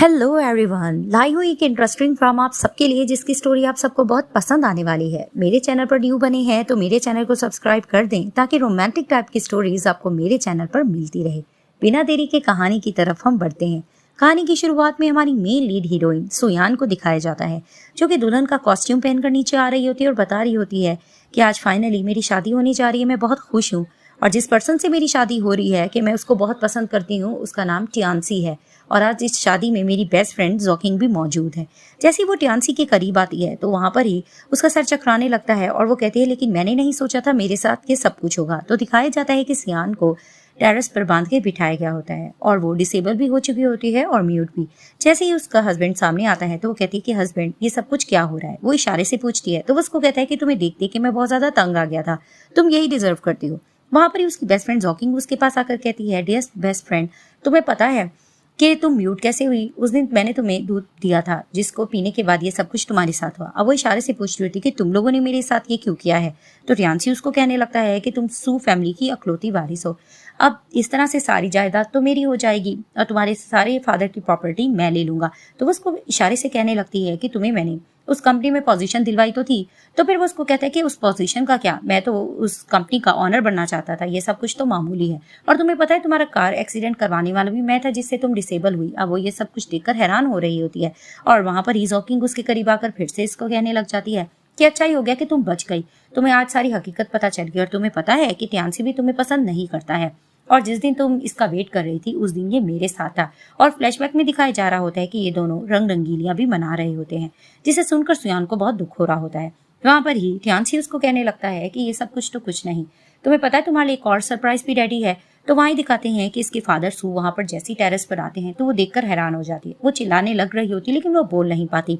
Hello everyone, लाई हुई एक interesting drama आप सबके लिए जिसकी स्टोरी आप सबको बहुत पसंद आने वाली है। मेरे चैनल पर न्यू बने हैं तो मेरे चैनल को सब्सक्राइब कर दें ताकि रोमांटिक टाइप की स्टोरीज आपको मेरे चैनल पर मिलती रहे। बिना देरी के कहानी की तरफ हम बढ़ते हैं। कहानी की शुरुआत में हमारी मेन लीड हीरोइन सुयान को दिखाया जाता है, जो कि दुल्हन का कॉस्ट्यूम पहनकर नीचे आ रही होती है और बता रही होती है कि आज फाइनली मेरी शादी होने जा रही है, मैं बहुत खुश हूँ। और जिस पर्सन से मेरी शादी हो रही है कि मैं उसको बहुत पसंद करती हूँ, उसका नाम टियान्सी है। और आज इस शादी में मेरी बेस्ट फ्रेंड जोकिंग भी मौजूद है। जैसे ही वो टियान्सी के करीब आती है तो वहां पर ही उसका सर चकराने लगता है और वो कहती है, लेकिन मैंने नहीं सोचा था मेरे साथ ये सब कुछ होगा। तो दिखाया जाता है कि सियान को टेरेस पर बांध के बिठाया गया होता है और वो डिसेबल भी हो चुकी होती है और म्यूट भी। जैसे ही उसका हस्बैंड सामने आता है तो वो कहती है कि हस्बैंड, ये सब कुछ क्या हो रहा है। वो इशारे से पूछती है तो वो उसको कहता है कि तुम्हें देख देख के मैं बहुत ज्यादा तंग आ गया था, तुम यही डिजर्व करती हो। वहां पर ही उसकी बेस्ट फ्रेंड जॉकिंग उसके पास आकर कहती है, डियर बेस्ट फ्रेंड, तुम्हें पता है कि तुम म्यूट कैसे हुई? उस दिन मैंने तुम्हें दूध दिया था जिसको पीने के बाद ये सब कुछ तुम्हारे साथ हुआ। अब वो इशारे से पूछती होती कि तुम लोगों ने मेरे साथ ये क्यों किया है। तो रियांसी उसको कहने लगता है कि तुम सू फैमिली की अकलौती वारिस हो, अब इस तरह से सारी जायदाद तो मेरी हो जाएगी और तुम्हारे सारे फादर की प्रॉपर्टी मैं ले लूंगा। तो वो उसको इशारे से कहने लगती है कि तुम्हें मैंने उस कंपनी में पोजीशन दिलवाई तो थी। तो फिर वो उसको कहता है कि उस पोजीशन का क्या, मैं तो उस कंपनी का ऑनर बनना चाहता था, ये सब कुछ तो मामूली है। और तुम्हें पता है तुम्हारा कार एक्सीडेंट करवाने वाला भी मैं था जिससे तुम डिसेबल हुई। अब वो ये सब कुछ देखकर हैरान हो रही होती है और वहां पर ही जॉकिंग उसके करीब आकर फिर से इसको कहने लग जाती है कि अच्छा ही हो गया कि तुम बच गई, तुम्हें आज सारी हकीकत पता चल गई और तुम्हें पता है कि टियान्सी भी तुम्हें पसंद नहीं करता है और जिस दिन तुम इसका वेट कर रही थी उस दिन ये मेरे साथ था। और फ्लैशबैक में दिखाया जा रहा होता है कि ये दोनों रंग रंगीलियां भी मना रहे होते हैं, जिसे सुनकर सुयान को बहुत दुख हो रहा होता है। वहां पर ही टियान्सी उसको कहने लगता है कि ये सब कुछ तो कुछ नहीं, तुम्हें पता है तुम्हारे लिए एक और सरप्राइज भी रेडी है। तो वहीं दिखाते हैं कि इसके फादर सू वहां पर जैसी टेरेस पर आते हैं तो वो देखकर हैरान हो जाती है। वो चिल्लाने लग रही होती है लेकिन वो बोल नहीं पाती।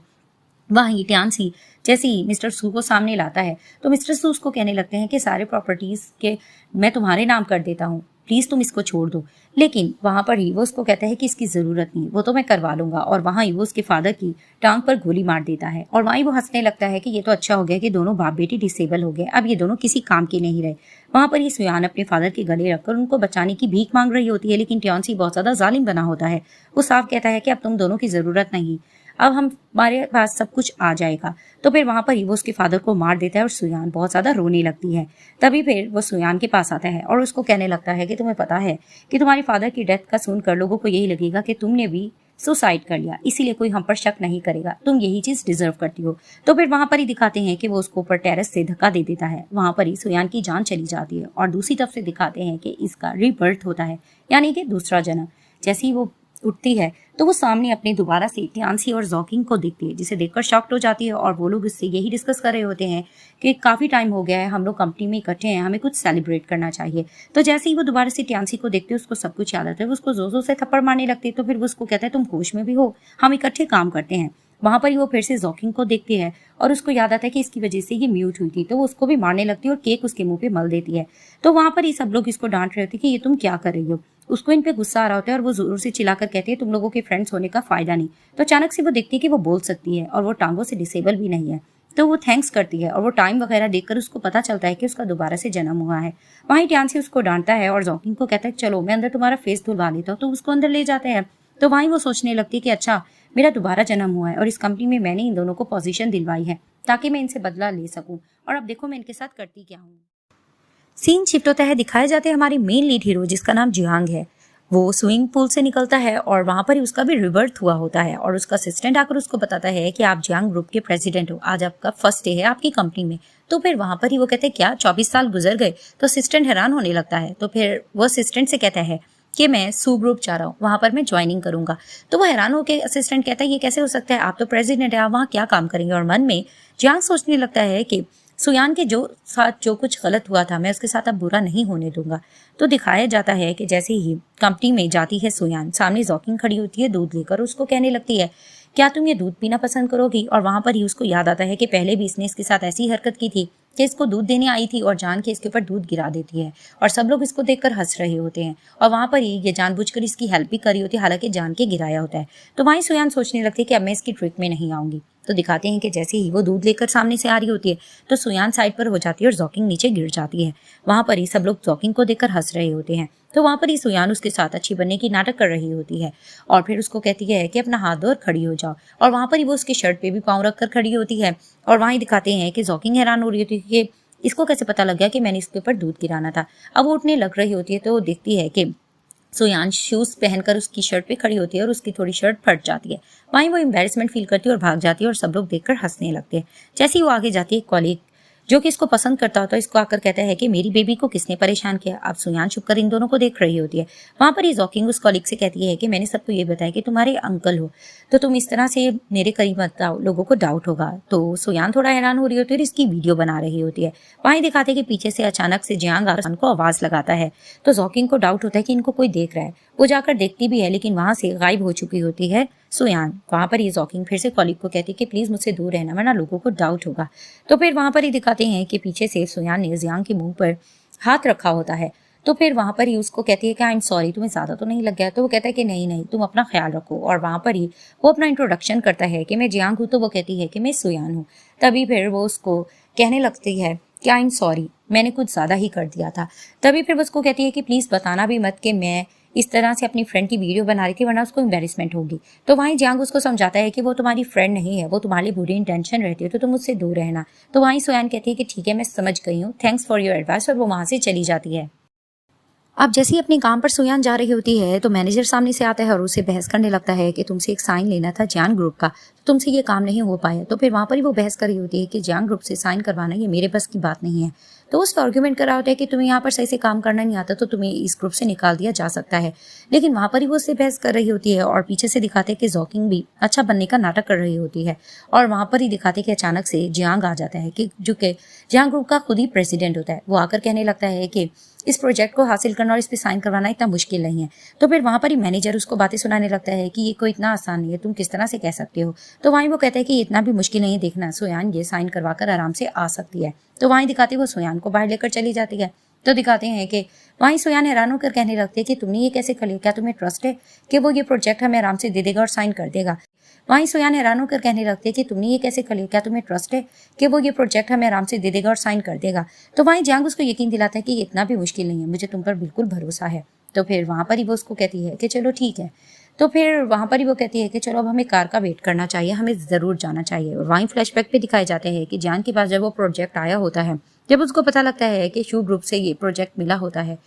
वहीं टियान्सी जैसे ही मिस्टर सू को सामने लाता है तो मिस्टर सू उसको कहने लगते हैं कि सारे प्रॉपर्टीज के मैं तुम्हारे नाम कर देता हूँ, प्लीज तुम इसको छोड़ दो। लेकिन वहां पर ही वो उसको कहता है कि इसकी जरूरत नहीं, वो तो मैं करवा लूंगा। और वहां ही वो उसके फादर की टांग पर गोली मार देता है और वहीं वो हंसने लगता है कि ये तो अच्छा हो गया कि दोनों बाप बेटी डिसेबल हो गए, अब ये दोनों किसी काम के नहीं रहे। वहां पर ही सुयान अपने फादर के गले रखकर उनको बचाने की भीख मांग रही होती है, लेकिन टियान्सी बहुत ज्यादा जालिम बना होता है। वो साफ कहता है कि अब तुम दोनों की जरूरत नहीं, अब हमारे पास सब कुछ आ जाएगा। तो फिर वहां पर ही वो उसके फादर को मार देता है और सुयान बहुत ज्यादा रोने लगती है। तभी फिर वो सुयान के पास आता है और उसको कहने लगता है कि तुम्हें पता है कि तुम्हारे फादर की डेथ का सुनकर लोगों को यही लगेगा कि तुमने भी सुसाइड कर लिया, इसीलिए कोई हम पर शक नहीं करेगा, तुम यही चीज डिजर्व करती हो। तो फिर वहां पर ही दिखाते हैं कि वो उसको ऊपर टेरेस से धक्का दे देता है। वहां पर ही सुयान की जान चली जाती है और दूसरी तरफ से दिखाते हैं कि इसका रीबर्थ होता है, यानी कि दूसरा जन्म। जैसे ही वो उठती है तो वो सामने अपने दोबारा से टियान्सी और जॉकिंग को देखती है, जिसे देखकर शॉक्ड हो जाती है और वो लोग इससे यही डिस्कस कर रहे होते हैं कि काफी टाइम हो गया है, हम लोग कंपनी में इकट्ठे हैं, हमें कुछ सेलिब्रेट करना चाहिए। तो जैसे ही वो दोबारा से टियान्सी को देखते हैं उसको सब कुछ याद आता है, वो उसको जोर जोर से थप्पड़ मारने लगती है। तो फिर वो उसको कहता है तुम होश में भी हो, हम इकट्ठे काम करते हैं। वहां पर ही वो फिर से जॉकिंग को देखती है और उसको याद आता है कि इसकी वजह से ये म्यूट हुई थी, तो वो उसको भी मारने लगती है और केक उसके मुंह पे मल देती है। तो वहां पर ही सब लोग इसको डांट रहे होते हैं कि ये तुम क्या कर रही हो। उसको इन पे गुस्सा आ रहा होता है और वो जोर से चिल्लाकर कहती है तुम लोगों के फ्रेंड्स होने का फायदा नहीं। तो अचानक से वो देखती है कि वो बोल सकती है और वो टांगों से डिसेबल भी नहीं है। तो वो थैंक्स करती है और वो टाइम वगैरह देखकर उसको पता चलता है कि उसका दोबारा से जन्म हुआ है। वहीं टियान्सी उसको डांटता है और जॉकिंग को कहता है चलो मैं अंदर तुम्हारा फेस धुलवा लेता हूँ। तो उसको अंदर ले जाते हैं। तो वहीं वो सोचने लगती है कि अच्छा, मेरा दोबारा जन्म हुआ है और इस कंपनी में मैंने इन दोनों को पोजीशन दिलवाई है ताकि मैं इनसे बदला ले सकूं, और अब देखो मैं इनके साथ करती क्या हूँ। सीन शिफ्ट होता है, दिखाए जाते हैं हमारी मेन लीड हीरो जिसका नाम जियांग है। वो स्विमिंग पूल से निकलता है और वहां पर ही उसका भी रिबर्थ हुआ होता है और उसका असिस्टेंट आकर उसको बताता है कि आप जियांग ग्रुप के प्रेसिडेंट हो, आज आपका फर्स्ट डे है आपकी कंपनी में। तो फिर वहां पर ही वो कहते हैं क्या 24 साल गुजर गए? तो असिस्टेंट हैरान होने लगता है। तो फिर वो असिस्टेंट से कहता है कि मैं सू ग्रुप चाह रहा हूँ, वहां पर मैं ज्वाइनिंग करूंगा। तो वो हैरान होकर असिस्टेंट कहता है ये कैसे हो सकता है, आप तो प्रेसिडेंट है, आप वहाँ क्या काम करेंगे। और मन में जियांग सोचने लगता है कि सुयान के साथ जो कुछ गलत हुआ था मैं उसके साथ अब बुरा नहीं होने दूंगा। तो दिखाया जाता है कि जैसे ही कंपनी में जाती है सुयान, सामने जॉकिंग खड़ी होती है दूध लेकर, उसको कहने लगती है क्या तुम ये दूध पीना पसंद करोगी। और वहां पर ही उसको याद आता है कि पहले भी इसने इसके साथ ऐसी हरकत की थी कि इसको दूध देने आई थी और जान के इसके ऊपर दूध गिरा देती है और सब लोग इसको देखकर हंस रहे होते हैं। और वहां पर ही ये जानबूझकर इसकी हेल्प भी करी होती है, हालांकि जान के गिराया होता है। तो वहीं सुयान सोचने लगती है कि अब मैं इसकी ट्रिक में नहीं आऊंगी। तो दिखाते हैं कि जैसे ही वो दूध लेकर सामने से आ रही होती है तो सुयान साइड पर हो जाती है और जॉकिंग नीचे गिर जाती है। वहां पर ही सब लोग जॉकिंग को देखकर हंस रहे होते हैं। तो वहां पर ही सुयान उसके साथ अच्छी बनने की नाटक कर रही होती है और फिर उसको कहती है कि अपना हाथ दो और खड़ी हो जाओ। और वहां पर ही वो उसकी शर्ट पे भी पाँव रखकर खड़ी होती है। और वहां ही दिखाते हैं कि जॉकिंग हैरान हो रही होती है कि इसको कैसे पता लग गया कि मैंने इसके ऊपर दूध गिराना था। अब वो उठने लग रही होती है तो वो देखती है कि सुयान शूज पहनकर उसकी शर्ट पे खड़ी होती है और उसकी थोड़ी शर्ट फट जाती है। वहीं वो एम्बेरसमेंट फील करती है और भाग जाती है और सब लोग देखकर हंसने लगते हैं। जैसे ही वो आगे जाती है, कॉलीग जो कि इसको पसंद करता होता है इसको आकर कहता है कि मेरी बेबी को किसने परेशान किया। अब सुयान छुपकर इन दोनों को देख रही होती है। वहां पर ही जॉकिंग उस कॉलीग से कहती है कि मैंने सबको ये बताया कि तुम्हारे अंकल हो, तो तुम इस तरह से मेरे करीब मत आओ, लोगों को डाउट होगा। तो सुयान थोड़ा हैरान हो रही होती है और इसकी वीडियो बना रही होती है। वहीं दिखाते हैं कि पीछे से अचानक से जियांग आसान को आवाज लगाता है। तो जॉकिंग को डाउट होता है कि इनको कोई देख रहा है। वो जाकर देखती भी है लेकिन वहां से गायब हो चुकी होती है सुयान। वहां पर ये जॉकिंग फिर से कॉलीग को कहती है कि प्लीज मुझसे दूर रहना वरना लोगों को डाउट होगा। तो फिर वहां पर ही दिखाते हैं कि पीछे से सुयान ने जियांग के मुंह पर हाथ रखा होता है। तो फिर वहां पर ही उसको कहती है कि आई एम सॉरी, तुम्हें ज्यादा तो नहीं लग गया। तो वो कहता है कि नहीं नहीं, तुम अपना ख्याल रखो। और वहां पर ही वो अपना इंट्रोडक्शन करता है कि मैं जियांग हूँ। तो वो कहती है कि मैं सुयान हूँ। तभी फिर वो उसको कहने लगती है कि आई एम सॉरी, मैंने कुछ ज्यादा ही कर दिया था। तभी फिर वो उसको कहती है कि प्लीज बताना भी मत कि मैं इस तरह से अपनी फ्रेंड की वीडियो बना रही थी वरना उसको एम्बेरसमेंट होगी। तो वहीं जियांग उसको समझाता है कि वो तुम्हारी फ्रेंड नहीं है, वो तुम्हारे लिए बुरी इंटेंशन रहती है, तो तुम उससे दूर रहना। तो वहीं सुयान कहती है कि ठीक है, मैं समझ गई हूँ, थैंक्स फॉर योर एडवाइस। और वो वहां से चली जाती है। अब जैसे ही अपने काम पर सुयान जा रही होती है तो मैनेजर सामने से आता है और उसे बहस करने लगता है कि तुमसे एक साइन लेना था जियान ग्रुप का, तो तुमसे ये काम नहीं हो पाया। तो फिर वहां पर ही वो बहस कर रही होती है कि जियान ग्रुप से साइन करवाना ये मेरे बस की बात नहीं है। तो उस पर आर्ग्यूमेंट कर रहा होता है कि तुम्हें यहाँ पर सही से काम करना नहीं आता तो तुम्हें इस ग्रुप से निकाल दिया जा सकता है। लेकिन वहां पर ही वो उससे बहस कर रही होती है और पीछे से दिखाते हैं कि जॉकिंग भी अच्छा बनने का नाटक कर रही होती है। और वहां पर ही दिखाते कि अचानक से जियांग आ जाता है कि जो कि जियांग ग्रुप का खुद ही प्रेसिडेंट होता है। वो आकर कहने लगता है कि इस प्रोजेक्ट को हासिल करना और इस पे साइन करवाना इतना मुश्किल नहीं है। तो फिर वहां पर ही मैनेजर उसको बातें सुनाने लगता है कि ये कोई इतना आसान नहीं है, तुम किस तरह से कह सकते हो। तो वहीं वो कहता है कि इतना भी मुश्किल नहीं है, देखना सुयान ये साइन करवाकर आराम से आ सकती है। तो वहीं दिखाते वो सुयान को बाहर लेकर चली जाती है। तो दिखाते हैं कि वहीं सुयान हैरान होकर कहने लगती है कि तुमने ये कैसे कर लिया, क्या तुम्हें ट्रस्ट है कि वो ये प्रोजेक्ट हमें आराम से दे देगा और साइन कर देगा। वहीं सुयान हैरान होकर कहने लगती है कि तुमने ये कैसे कर लिया, क्या तुम्हें ट्रस्ट है कि वो ये प्रोजेक्ट हमें आराम से दे देगा और साइन कर देगा। तो वहीं जियांग उसको यकीन दिलाता है कि ये इतना भी मुश्किल नहीं है, मुझे तुम पर बिल्कुल भरोसा है। तो फिर वहां पर ही वो उसको कहती है कि चलो ठीक है। तो फिर वहां पर ही वो कहती है कि चलो अब हमें कार का वेट करना चाहिए, हमें जरूर जाना चाहिए। और वहीं फ्लैशबैक पे दिखाए जाते हैं कि जियांग के पास जब वो प्रोजेक्ट आया होता है, जब उसको पता लगता है कि शू ग्रुप से ये प्रोजेक्ट मिला होता है,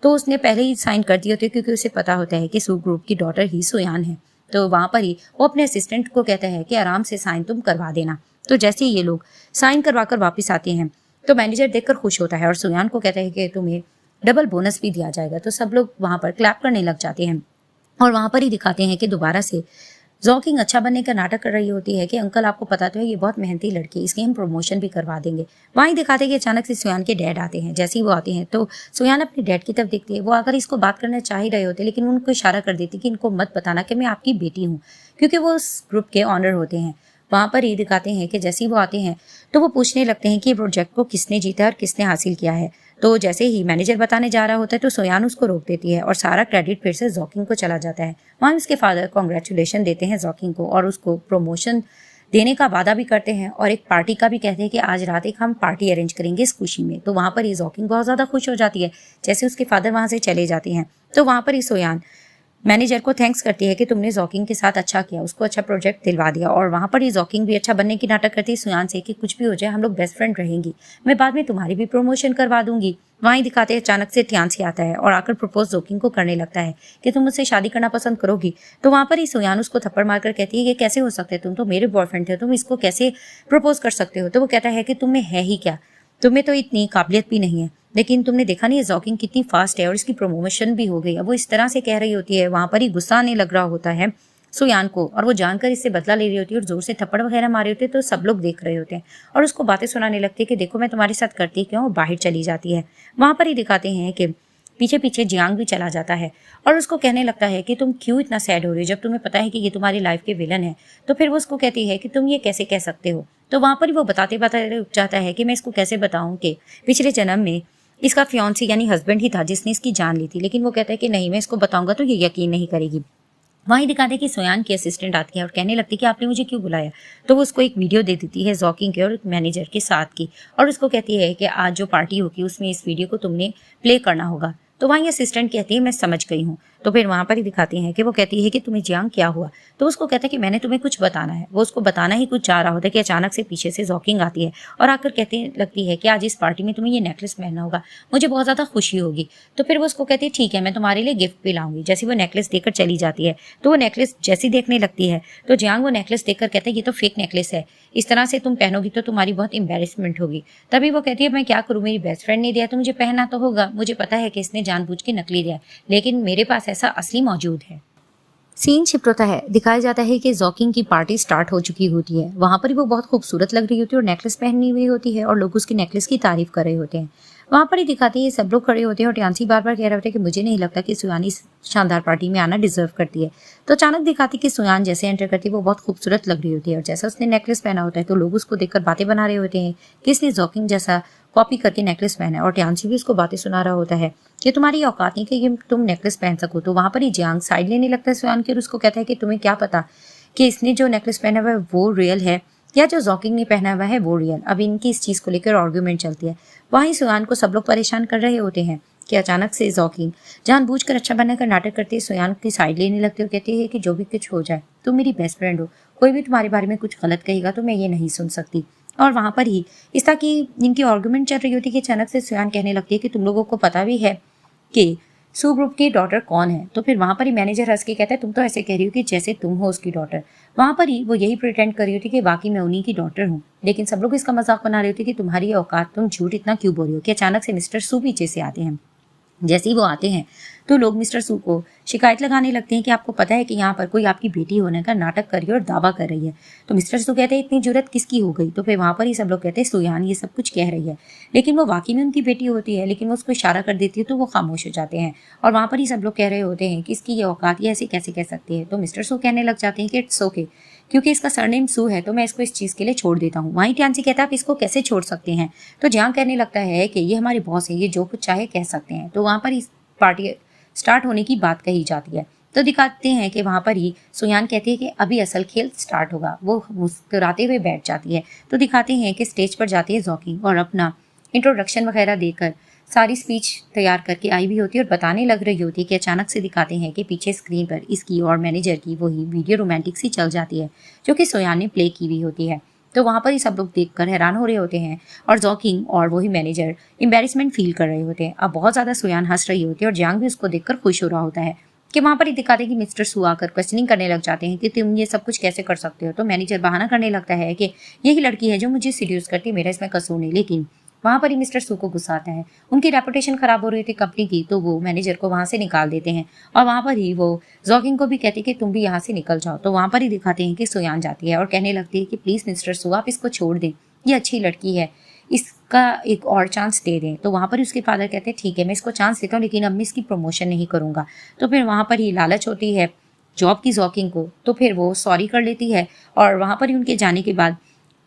तो उसने पहले ही साइन कर दिया होता है क्योंकि उसे पता होता है कि शू ग्रुप की डॉटर ही सुयान है। तो वहां पर ही वो अपने असिस्टेंट को कहता है कि आराम से साइन तुम करवा देना। तो जैसे ही ये लोग साइन करवाकर वापस आते हैं तो मैनेजर देखकर खुश होता है और सुयान को कहता है कि तुम्हें डबल बोनस भी दिया जाएगा। तो सब लोग वहां पर क्लैप करने लग जाते हैं। और वहां पर ही दिखाते हैं कि दोबारा से जॉकिंग अच्छा बनने का नाटक कर रही होती है कि अंकल आपको पता तो है ये बहुत मेहनती लड़की है, इसकी हम प्रमोशन भी करवा देंगे। वहीं दिखाते हैं कि अचानक से सुयान के डैड आते हैं। जैसे ही वो आते हैं तो सुयान अपने डैड की तरफ देखती है। वो आकर इसको बात करना चाह ही रहे होते लेकिन उनको इशारा कर देती कि इनको मत बताना कि मैं आपकी बेटी हूँ, क्योंकि वो उस ग्रुप के ऑनर होते हैं। वहां पर ये दिखाते हैं कि जैसे ही वो आते हैं तो वो पूछने लगते हैं कि प्रोजेक्ट को किसने जीता और किसने हासिल किया है। तो जैसे ही मैनेजर बताने जा रहा होता है तो सुयान उसको रोक देती है और सारा क्रेडिट फिर से जॉकिंग को चला जाता है। वहाँ उसके फादर कॉन्ग्रेचुलेशन देते हैं जॉकिंग को और उसको प्रमोशन देने का वादा भी करते हैं और एक पार्टी का भी कहते हैं कि आज रात एक हम पार्टी अरेंज करेंगे इस खुशी में। तो वहां पर ये जॉकिंग बहुत ज्यादा खुश हो जाती है। जैसे उसके फादर वहां से चले जाते हैं तो वहां पर ही सुयान मैनेजर को थैंक्स करती है कि तुमने जॉकिंग के साथ अच्छा किया, उसको अच्छा प्रोजेक्ट दिलवा दिया। और वहां पर ही जॉकिंग भी अच्छा बनने की नाटक करती है सुयान से कि कुछ भी हो जाए हम लोग बेस्ट फ्रेंड रहेंगी, मैं बाद में तुम्हारी भी प्रमोशन करवा दूंगी। वहीं दिखाते हैं अचानक से टियांसी आता है और आकर प्रपोज जॉकिंग को करने लगता है कि तुम मुझसे शादी करना पसंद करोगी। तो वहां पर ही सुयान उसको थप्पड़ मारकर कहती है ये कैसे हो सकते, तुम तो मेरे बॉयफ्रेंड थे, तुम इसको कैसे प्रपोज कर सकते हो। तो वो कहता है कि तुम्हें है ही क्या, तुम्हें तो इतनी काबिलियत भी नहीं है। लेकिन तुमने देखा नहीं जॉकिंग कितनी फास्ट है और इसकी प्रमोशन भी हो गई। अब वो इस तरह से कह रही होती है, वहां पर ही गुस्सा आने लग रहा होता है सुयान को और वो जानकर इससे बदला ले रही होती है और जोर से थप्पड़ वगैरह मारे होते हैं। तो सब लोग देख रहे होते हैं और उसको बातें सुनाने लगती है कि देखो मैं तुम्हारे साथ करती क्यों, और बाहर चली जाती है। वहां पर ही दिखाते हैं कि पीछे पीछे जियांग भी चला जाता है और उसको कहने लगता है कि तुम क्यों इतना सैड हो रही हो जब तुम्हें पता है कि ये तुम्हारी लाइफ के विलन है। तो फिर वो उसको कहती है कि तुम ये कैसे कह सकते हो। तो वहां पर वो बताते बताते रुक जाता है कि मैं इसको कैसे बताऊं कि पिछले जन्म में इसका फियांसी यानी हस्बैंड ही था जिसने इसकी जान ली थी। लेकिन वो कहता है कि नहीं, मैं इसको बताऊंगा तो ये यकीन नहीं करेगी। वहीं दिखाते हैं कि सोयान की असिस्टेंट आती है और कहने लगती है कि आपने मुझे क्यों बुलाया। तो वो उसको एक वीडियो दे देती है जॉकिंग के और मैनेजर के साथ की, और उसको कहती है कि आज जो पार्टी होगी उसमें इस वीडियो को तुमने प्ले करना होगा। तो वहीं असिस्टेंट कहती है मैं समझ गई हूँ। तो फिर वहां पर ही दिखाते हैं कि वो कहती है कि तुम्हें जियांग क्या हुआ। तो उसको कहता है कि मैंने तुम्हें कुछ बताना है। वो उसको बताना ही कुछ चाह रहा होता है कि अचानक से पीछे से जॉकिंग आती है और आकर कहते लगती है कि आज इस पार्टी में तुम्हें ये नेकलेस पहनना होगा, मुझे बहुत ज्यादा खुशी होगी। तो फिर वो उसको कहती है ठीक है, मैं तुम्हारे लिए गिफ्ट भी लाऊंगी। जैसे वो नेकलेस देकर चली जाती है तो वो नेकलेस जैसी देखने लगती है तो जियांग वो नेकलेस देखकर कहते हैं ये तो फेक नेकलेस है, इस तरह से तुम पहनोगी तो तुम्हारी बहुत एम्बेरसमेंट होगी। तभी वो कहती है मैं क्या करूँ, मेरी बेस्ट फ्रेंड ने दिया तो मुझे पहनना तो होगा, मुझे पता है कि इसने जानबूझ के नकली दिया लेकिन मेरे पास ऐसा असली मौजूद है। सीन शिफ्ट होता है, दिखाया जाता है कि जॉकिंग की पार्टी स्टार्ट हो चुकी होती है। वहां पर ही वो बहुत खूबसूरत लग रही होती है और नेकलेस पहनी हुई होती है और लोग उसकी नेकलेस की तारीफ कर रहे होते हैं। वहां पर ही दिखाते हैं सब लोग खड़े होते हैं और टियान्सी बार बार कह रहे होते हैं कि मुझे नहीं लगता कि सुयान इस शानदार पार्टी में आना डिजर्व करती है। तो अचानक दिखाती कि सुयान जैसे एंटर करती है वो बहुत खूबसूरत लग रही होती है और जैसा उसने नेकलेस पहना होता है तो लोग उसको देखकर बातें बना रहे होते हैं कि इसने जॉकिंग जैसा कॉपी करके नेकलेस पहना है। और टियान्सी भी उसको बातें सुना रहा होता है कि तुम्हारी औकात नहीं कि तुम नेकलेस पहन सको। तो वहां पर ही जियांग साइड लेने लगता है सुयान की और उसको कहता है कि तुम्हें क्या पता कि इसने जो नेकलेस पहना हुआ है वो रियल है या जो जॉकिंग ने पहना हुआ है वो रियल। अब इनकी इस चीज को लेकर आर्ग्यूमेंट चलती है। वहीं सुयान को सब लोग परेशान कर रहे होते हैं कि अचानक से जॉकिंग जानबूझकर अच्छा बनने का नाटक करती है, सुयान की साइड लेने लगती है और कहती है कि जो भी कुछ हो जाए तुम मेरी बेस्ट फ्रेंड हो, कोई भी तुम्हारे बारे में कुछ गलत कहेगा तो मैं ये नहीं सुन सकती। और वहां पर ही इस तरह की इनकी आर्ग्यूमेंट चल रही होती है कि अचानक से सुयान कहने लगती है कि तुम लोगों को पता भी है कि सू ग्रुप की डॉटर कौन है। तो फिर वहां पर ही मैनेजर हंस के कहता है तुम तो ऐसे कह रही हो कि जैसे तुम हो उसकी डॉटर। वहां पर ही वो यही प्रिटेंड कर रही होती कि वाकई मैं उन्हीं की डॉटर हूँ, लेकिन सब लोग इसका मजाक बना रहे होते कि तुम्हारी औकात, तुम झूठ इतना क्यों बोल रही हो। कि अचानक से मिस्टर सू पीछे से आते हैं। जैसे ही वो आते हैं तो लोग मिस्टर सू को शिकायत लगाने लगते हैं कि आपको पता है कि यहाँ पर कोई आपकी बेटी होने का नाटक कर रही है और दावा कर रही है। तो मिस्टर सू कहते हैं इतनी जुर्रत किसकी हो गई। तो फिर वहां पर ही सब लोग कहते हैं सुयान ये सब कुछ कह रही है, लेकिन वो वाकई में उनकी बेटी होती है, लेकिन वो उसको इशारा कर देती है तो वो खामोश हो जाते हैं। और वहां पर ही सब लोग कह रहे होते हैं कि इसकी ये औकात, ये ऐसे कैसे कह सकती है। तो मिस्टर सू कहने लग जाते हैं कि इट्स ओके, क्योंकि इसका सरनेम सू है तो मैं इसको इस चीज के लिए छोड़ देता हूँ। वहीं टियान्सी कहता है आप इसको कैसे छोड़ सकते हैं। तो जियांग कहने लगता है कि ये हमारे बॉस है, ये जो कुछ चाहे कह सकते हैं। तो वहां पर इस पार्टी स्टार्ट होने की बात कही जाती है। तो दिखाते हैं कि वहां पर ही सुयान कहती है कि अभी असल खेल स्टार्ट होगा। वो मुस्कुराते हुए बैठ जाती है। तो दिखाते हैं कि स्टेज पर जाती है जॉकिंग और अपना इंट्रोडक्शन वगैरह देकर सारी स्पीच तैयार करके आई भी होती है और बताने लग रही होती है कि अचानक से दिखाते हैं कि पीछे स्क्रीन पर इसकी और मैनेजर की वही वीडियो रोमांटिक सी चल जाती है जो कि सुयान ने प्ले की हुई होती है। तो वहां पर ही सब लोग देखकर हैरान हो रहे होते हैं और जॉकिंग और वही मैनेजर एम्बेरसमेंट फील कर रहे होते हैं। अब बहुत ज्यादा सुयान हंस रही होती है और जियांग भी उसको देखकर खुश हो रहा होता है कि वहां पर ही दिखाते हैं कि मिस्टर सू आकर क्वेश्चनिंग करने लग जाते हैं कि तुम ये सब कुछ कैसे कर सकते हो। तो मैनेजर बहाना करने लगता है कि यही लड़की है जो मुझे सीड्यूस करती, मेरा इसमें कसूर नहीं। लेकिन वहां पर ही मिस्टर सू को गुस्सा आता है, उनकी रेपुटेशन खराब हो रही थी कंपनी की, तो वो मैनेजर को वहां से निकाल देते हैं। और वहां पर ही वो जॉकिंग को भी कहती है कि तुम भी यहाँ से निकल जाओ। तो वहां पर ही दिखाते हैं कि सुयान जाती है और कहने लगती है कि प्लीज मिस्टर सू आप इसको छोड़ दें, ये अच्छी लड़की है, इसका एक और चांस दे दें। तो वहां पर उसके फादर कहते हैं ठीक है मैं इसको चांस देता हूँ, लेकिन अब मैं इसकी प्रमोशन नहीं करूंगा। तो फिर वहां पर ही लालच होती है जॉब की जॉकिंग को, तो फिर वो सॉरी कर लेती है। और वहां पर ही उनके जाने के बाद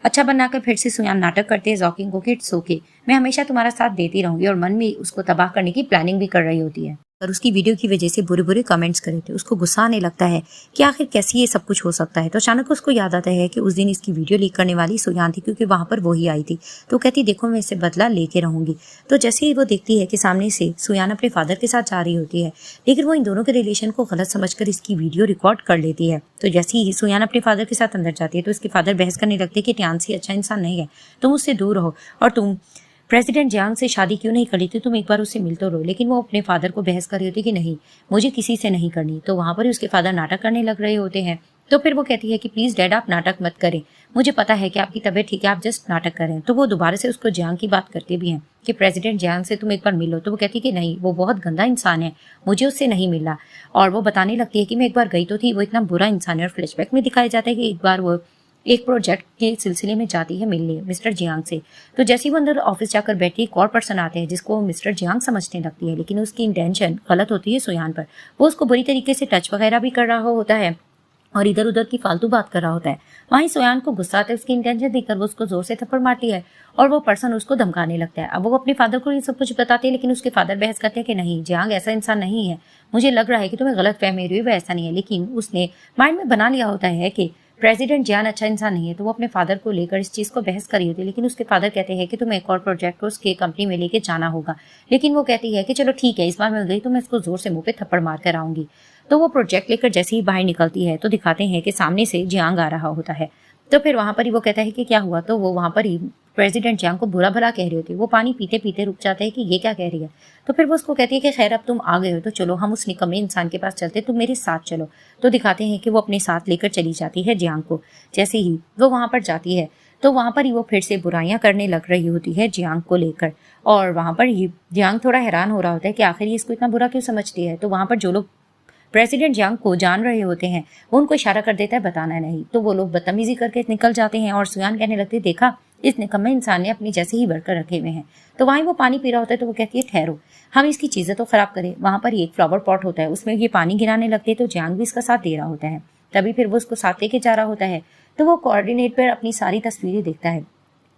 अच्छा बनाकर फिर से सुयान नाटक करते हैं जॉकिंग को कि इट्स ओके, मैं हमेशा तुम्हारा साथ देती रहूंगी, और मन में उसको तबाह करने की प्लानिंग भी कर रही होती है। और उसकी वीडियो की वजह से बुरे बुरे कमेंट्स करे थे, उसको गुस्सा आने लगता है कि आखिर कैसे ये सब कुछ हो सकता है। तो अचानक उसको याद आता है कि उस दिन इसकी वीडियो लीक करने वाली सुयान थी, क्योंकि वहां पर वो ही आई थी। तो कहती देखो मैं इससे बदला लेके रहूंगी। तो जैसे ही वो देखती है कि सामने से सुयान अपने फादर के साथ जा रही होती है, लेकिन वो इन दोनों के रिलेशन को गलत समझकर इसकी वीडियो रिकॉर्ड कर लेती है। तो जैसे ही सुयान अपने फादर के साथ अंदर जाती है तो इसके फादर बहस करने लगते हैं कि टियान्सी अच्छा इंसान नहीं है, तुम उससे दूर रहो, और तुम प्रेसिडेंट जियांग से शादी क्यों नहीं करी थी, तुम एक बार उससे मिल तो रहो। लेकिन वो अपने फादर को बहस कर रही होती कि नहीं मुझे किसी से नहीं करनी। तो वहां पर ही उसके फादर नाटक करने लग रहे होते हैं। तो फिर वो कहती है कि प्लीज डैड आप नाटक मत करें, मुझे पता है कि आपकी तबीयत ठीक है, आप जस्ट नाटक करें। तो वो दोबारा से उसको जियांग की बात करते भी हैं कि प्रेसिडेंट जियांग से तुम एक बार मिलो। तो वो कहती है कि नहीं वो बहुत गंदा इंसान है, मुझे उससे नहीं मिलना। और वो बताने लगती है कि मैं एक बार गई तो थी, वो इतना बुरा इंसान है। और फ्लैशबैक में दिखाया जाता है कि एक बार वो एक प्रोजेक्ट के सिलसिले में जाती है मिलने मिस्टर जियांग से। तो जैसे ही वो अंदर ऑफिस जाकर बैठी एक और पर्सन आते हैं जिसको मिस्टर जियांग समझने लगती है, लेकिन उसकी इंटेंशन गलत होती है सुयान पर। वो उसको बुरी तरीके से टच वगैरह भी कर रहा होता है और इधर उधर की फालतू बात कर रहा होता है। वहीं सोयान को गुस्सा आता है, उसकी इंटेंशन देखकर वो उसको जोर से थप्पड़ मारती है और वो पर्सन उसको धमकाने लगता है। अब वो अपने फादर को ये सब कुछ बताती है, लेकिन उसके फादर बहस करते हैं कि नहीं जियांग ऐसा इंसान नहीं है, मुझे लग रहा है कि तुम्हें गलत फहमी हुई, वह ऐसा नहीं है। लेकिन उसने माइंड में बना लिया होता है कि प्रेसिडेंट जियान अच्छा इंसान नहीं है, तो वो अपने फादर को लेकर इस चीज को बहस कर रही होती है। लेकिन उसके फादर कहते हैं कि तुम्हें एक और प्रोजेक्ट को उसके कंपनी में लेके जाना होगा। लेकिन वो कहती है कि चलो ठीक है, इस बार मैं गई तो मैं इसको जोर से मुंह पे थप्पड़ मार कर आऊंगी। तो वो प्रोजेक्ट लेकर जैसे ही बाहर निकलती है तो दिखाते हैं कि सामने से जियांग आ रहा होता है। तो फिर वहां पर ही वो कहता है कि क्या हुआ, तो वो वहां पर ही प्रेसिडेंट जियांग को बुरा भला कह रही होती है। वो पानी पीते पीते रुक जाता है कि ये क्या कह रही है। तो फिर वो उसको कहती है कि खैर अब तुम आ गए हो तो चलो हम उस निकम्मे इंसान के पास चलते, तुम मेरे साथ चलो। तो दिखाते हैं कि वो अपने साथ लेकर चली जाती है जियांग को। जैसे ही वो वहां पर जाती है तो वहां पर ही वो फिर से बुराइयां करने लग रही होती है जियांग को लेकर। और वहां पर ही जियांग थोड़ा हैरान हो रहा होता है कि आखिर ये इसको इतना बुरा क्यों समझती है। तो वहां पर जो लोग प्रेसिडेंट जियांग को जान रहे होते हैं वो उनको इशारा कर देता है बताना नहीं। तो वो लोग बदतमीजी करके निकल जाते हैं और सुयान कहने लगती है देखा इस निकम्मे इंसान ने अपनी जैसे ही वर्कर रखे हुए हैं। तो वहीं वो पानी पी रहा होता है तो वो कहती है ठहरो, हम इसकी चीजें तो खराब करें। वहां पर एक फ्लावर पॉट होता है, उसमें ये पानी गिराने लगते हैं तो जियांग भी इसका साथ दे रहा होता है। तभी फिर वो उसको साथ लेके जा रहा होता है। तो वो कोऑर्डिनेट पर अपनी सारी तस्वीरें देखता है।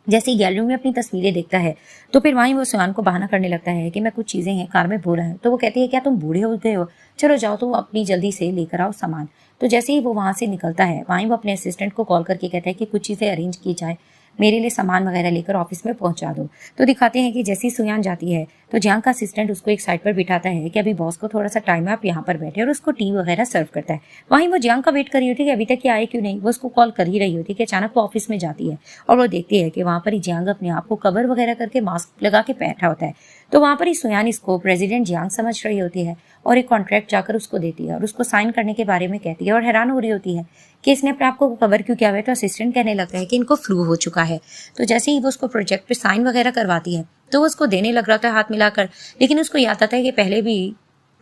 जैसे ही गैलरी में अपनी तस्वीरें देखता है तो फिर वहीं वो सुयान को बहाना करने लगता है कि मैं कुछ चीजें हैं कार में भूला है। तो वो कहती है क्या तुम बूढ़े हो गए हो, चलो जाओ तो अपनी जल्दी से लेकर आओ सामान। तो जैसे ही वो वहां से निकलता है वहीं वो अपने असिस्टेंट को कॉल करके कहता है कि कुछ चीजें अरेंज की जाए, मेरे लिए सामान वगैरह लेकर ऑफिस में पहुंचा दो। तो दिखाते हैं कि जैसी सुयान जाती है तो जियांग का असिस्टेंट उसको एक साइड पर बिठाता है कि अभी बॉस को थोड़ा सा टाइम है, आप यहाँ पर बैठे, और उसको टी वगैरह सर्व करता है। वहीं वो जियांग का वेट कर रही होती है कि अभी तक ये आए क्यों नहीं। वो उसको कॉल कर ही रही होती है कि अचानक वो ऑफिस में जाती है और वो देखती है कि वहां पर ही जियांग अपने आप को कवर वगैरह करके मास्क लगा के बैठा होता है। तो वहां पर ही सुयान इसको प्रेसिडेंट जियांग समझ रही होती है और एक कॉन्ट्रैक्ट जाकर उसको देती है और उसको साइन करने के बारे में कहती है और हैरान हो रही होती है कि इसने अपने आप को कवर क्यों किया हुआ है। तो असिस्टेंट कहने लगता है कि इनको फ्लू हो चुका है। तो जैसे ही वो उसको प्रोजेक्ट पे साइन वगैरह करवाती है तो वो उसको देने लग रहा था हाथ मिलाकर, लेकिन उसको याद आता है कि पहले भी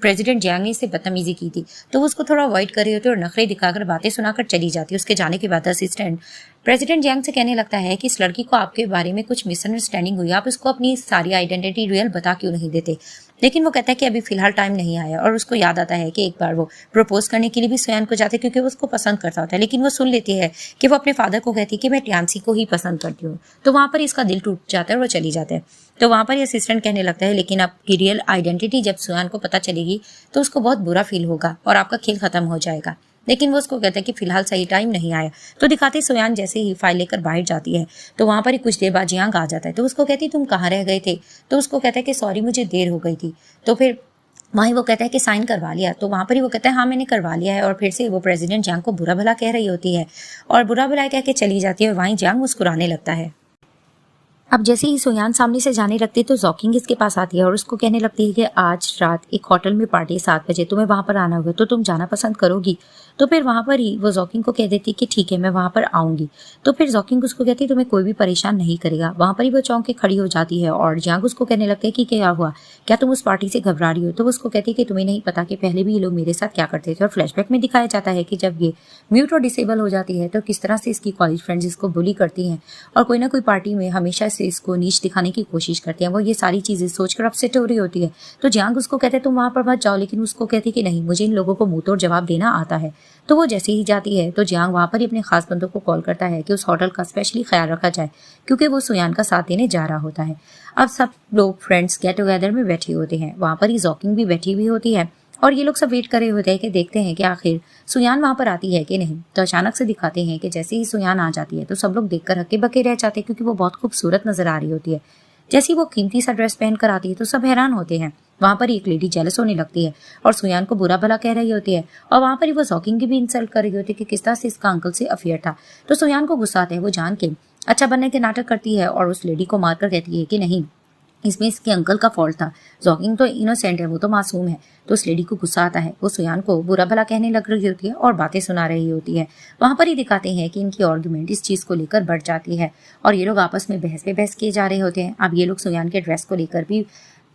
प्रेसिडेंट जियांग ने इससे बदतमीजी की थी। तो वो उसको थोड़ा अवॉइड कर रही होती है और नखरे दिखाकर बातें सुनाकर चली जाती है। उसके जाने के बाद असिस्टेंट प्रेसिडेंट जियांग से कहने लगता है कि इस लड़की को आपके बारे में कुछ मिसअंडरस्टैंडिंग हुई, आप इसको अपनी सारी आइडेंटिटी रियल बता क्यों नहीं देते। लेकिन वो कहता है कि अभी फिलहाल टाइम नहीं आया और उसको याद आता है कि एक बार वो प्रपोज करने के लिए भी सुयान को जाते क्योंकि वो उसको पसंद करता होता है। लेकिन वो सुन लेती है कि वो अपने फादर को कहती है कि मैं टियांसी को ही पसंद करती हूँ। तो वहां पर इसका दिल टूट जाता है और वो चली जाता है। तो वहां पर असिस्टेंट कहने लगता है लेकिन आपकी रियल आइडेंटिटी जब सुयान को पता चलेगी तो उसको बहुत बुरा फील होगा और आपका खेल खत्म हो जाएगा। लेकिन वो उसको कहता है कि फिलहाल सही टाइम नहीं आया। तो दिखाते सुयान जैसे ही फाइल लेकर बाहर जाती है तो वहां पर ही कुछ देर बाद जियांग आ जाता है। तो उसको कहती तुम कहाँ रह गए थे। तो उसको कहता है कि सॉरी मुझे देर हो गई थी। तो फिर वहीं वो कहता है कि साइन करवा लिया। तो वहां पर ही वो कहता है हाँ मैंने करवा लिया है। और फिर से वो प्रेसिडेंट जियांग को बुरा भला कह रही होती है और बुरा भला कह के चली जाती है और वहीं जियांग मुस्कुराने लगता है। अब जैसे ही सोयान सामने से जाने लगती है तो जॉकिंग इसके पास आती है और उसको कहने लगती है कि आज रात एक होटल में पार्टी 7 बजे, तुम्हें वहां पर आना होगा, तो तुम जाना पसंद करोगी। तो फिर वहां पर ही वो जॉकिंग को कह देती है कि ठीक है मैं वहां पर आऊंगी। तो फिर जॉकिंग उसको कहती है तुम्हें कोई भी परेशान नहीं करेगा। वहां पर ही वो चौंक के खड़ी हो जाती है और जियांग उसको कहने लगता है कि क्या हुआ, क्या तुम उस पार्टी से घबरा रही हो। तो वो उसको कहती है कि तुम्हें नहीं पता कि पहले भी ये लोग मेरे साथ क्या करते थे। और फ्लैशबैक में दिखाया जाता है कि जब ये म्यूट और डिसेबल हो जाती है तो किस तरह से इसकी कॉलेज फ्रेंड्स इसको बुली करती हैं और कोई ना कोई पार्टी में हमेशा से इसको नीच दिखाने की कोशिश करते हैं। वो ये सारी चीजें सोचकर अपसेट हो रही होती है। तो जियांग उसको कहते हैं तुम वहां पर मत जाओ, लेकिन उसको कहती है कि नहीं मुझे इन लोगों को मुंह तोड़ जवाब देना आता है। तो वो जैसे ही जाती है तो जियांग वहां पर ही अपने खास बंदों को कॉल करता है कि उस होटल का स्पेशली ख्याल रखा जाए क्योंकि वो सुयान का साथ देने जा रहा होता है। अब सब लोग फ्रेंड्स गेट टुगेदर में बैठे होते हैं। वहां पर ही जॉकिंग भी बैठी हुई होती है और ये लोग सब वेट कर रहे होते हैं कि देखते हैं कि आखिर सुयान वहां पर आती है कि नहीं। तो अचानक से दिखाते हैं कि जैसे ही सुयान आ जाती है तो सब लोग देखकर हक्के बक्के रह जाते हैं क्योंकि वो बहुत खूबसूरत नजर आ रही होती है। जैसे ही वो कीमती सा ड्रेस पहन कर आती है तो सब हैरान होते हैं। वहां पर एक लेडी जेलस होने लगती है और सुयान को बुरा भला कह रही होती है और वहां पर ही वो जॉकिंग की भी इंसल्ट कर रही होती है कि किस तरह से इसका अंकल से अफेयर था। तो सुयान को गुस्सा आता है, वो जान के अच्छा बनने के नाटक करती है और उस लेडी को मारकर कहती है कि नहीं इसमें इसके अंकल का फॉल्ट था, जॉकिंग तो इनोसेंट है, वो तो मासूम है। तो उस लेडी को गुस्सा आता है, वो सुयान को बुरा भला कहने लग रही होती है और बातें सुना रही होती है। वहां पर ही दिखाते हैं कि इनकी आर्गुमेंट इस चीज को लेकर बढ़ जाती है और ये लोग आपस में बहस पे बहस किए जा रहे होते हैं। अब ये लोग सुयान के ड्रेस को लेकर भी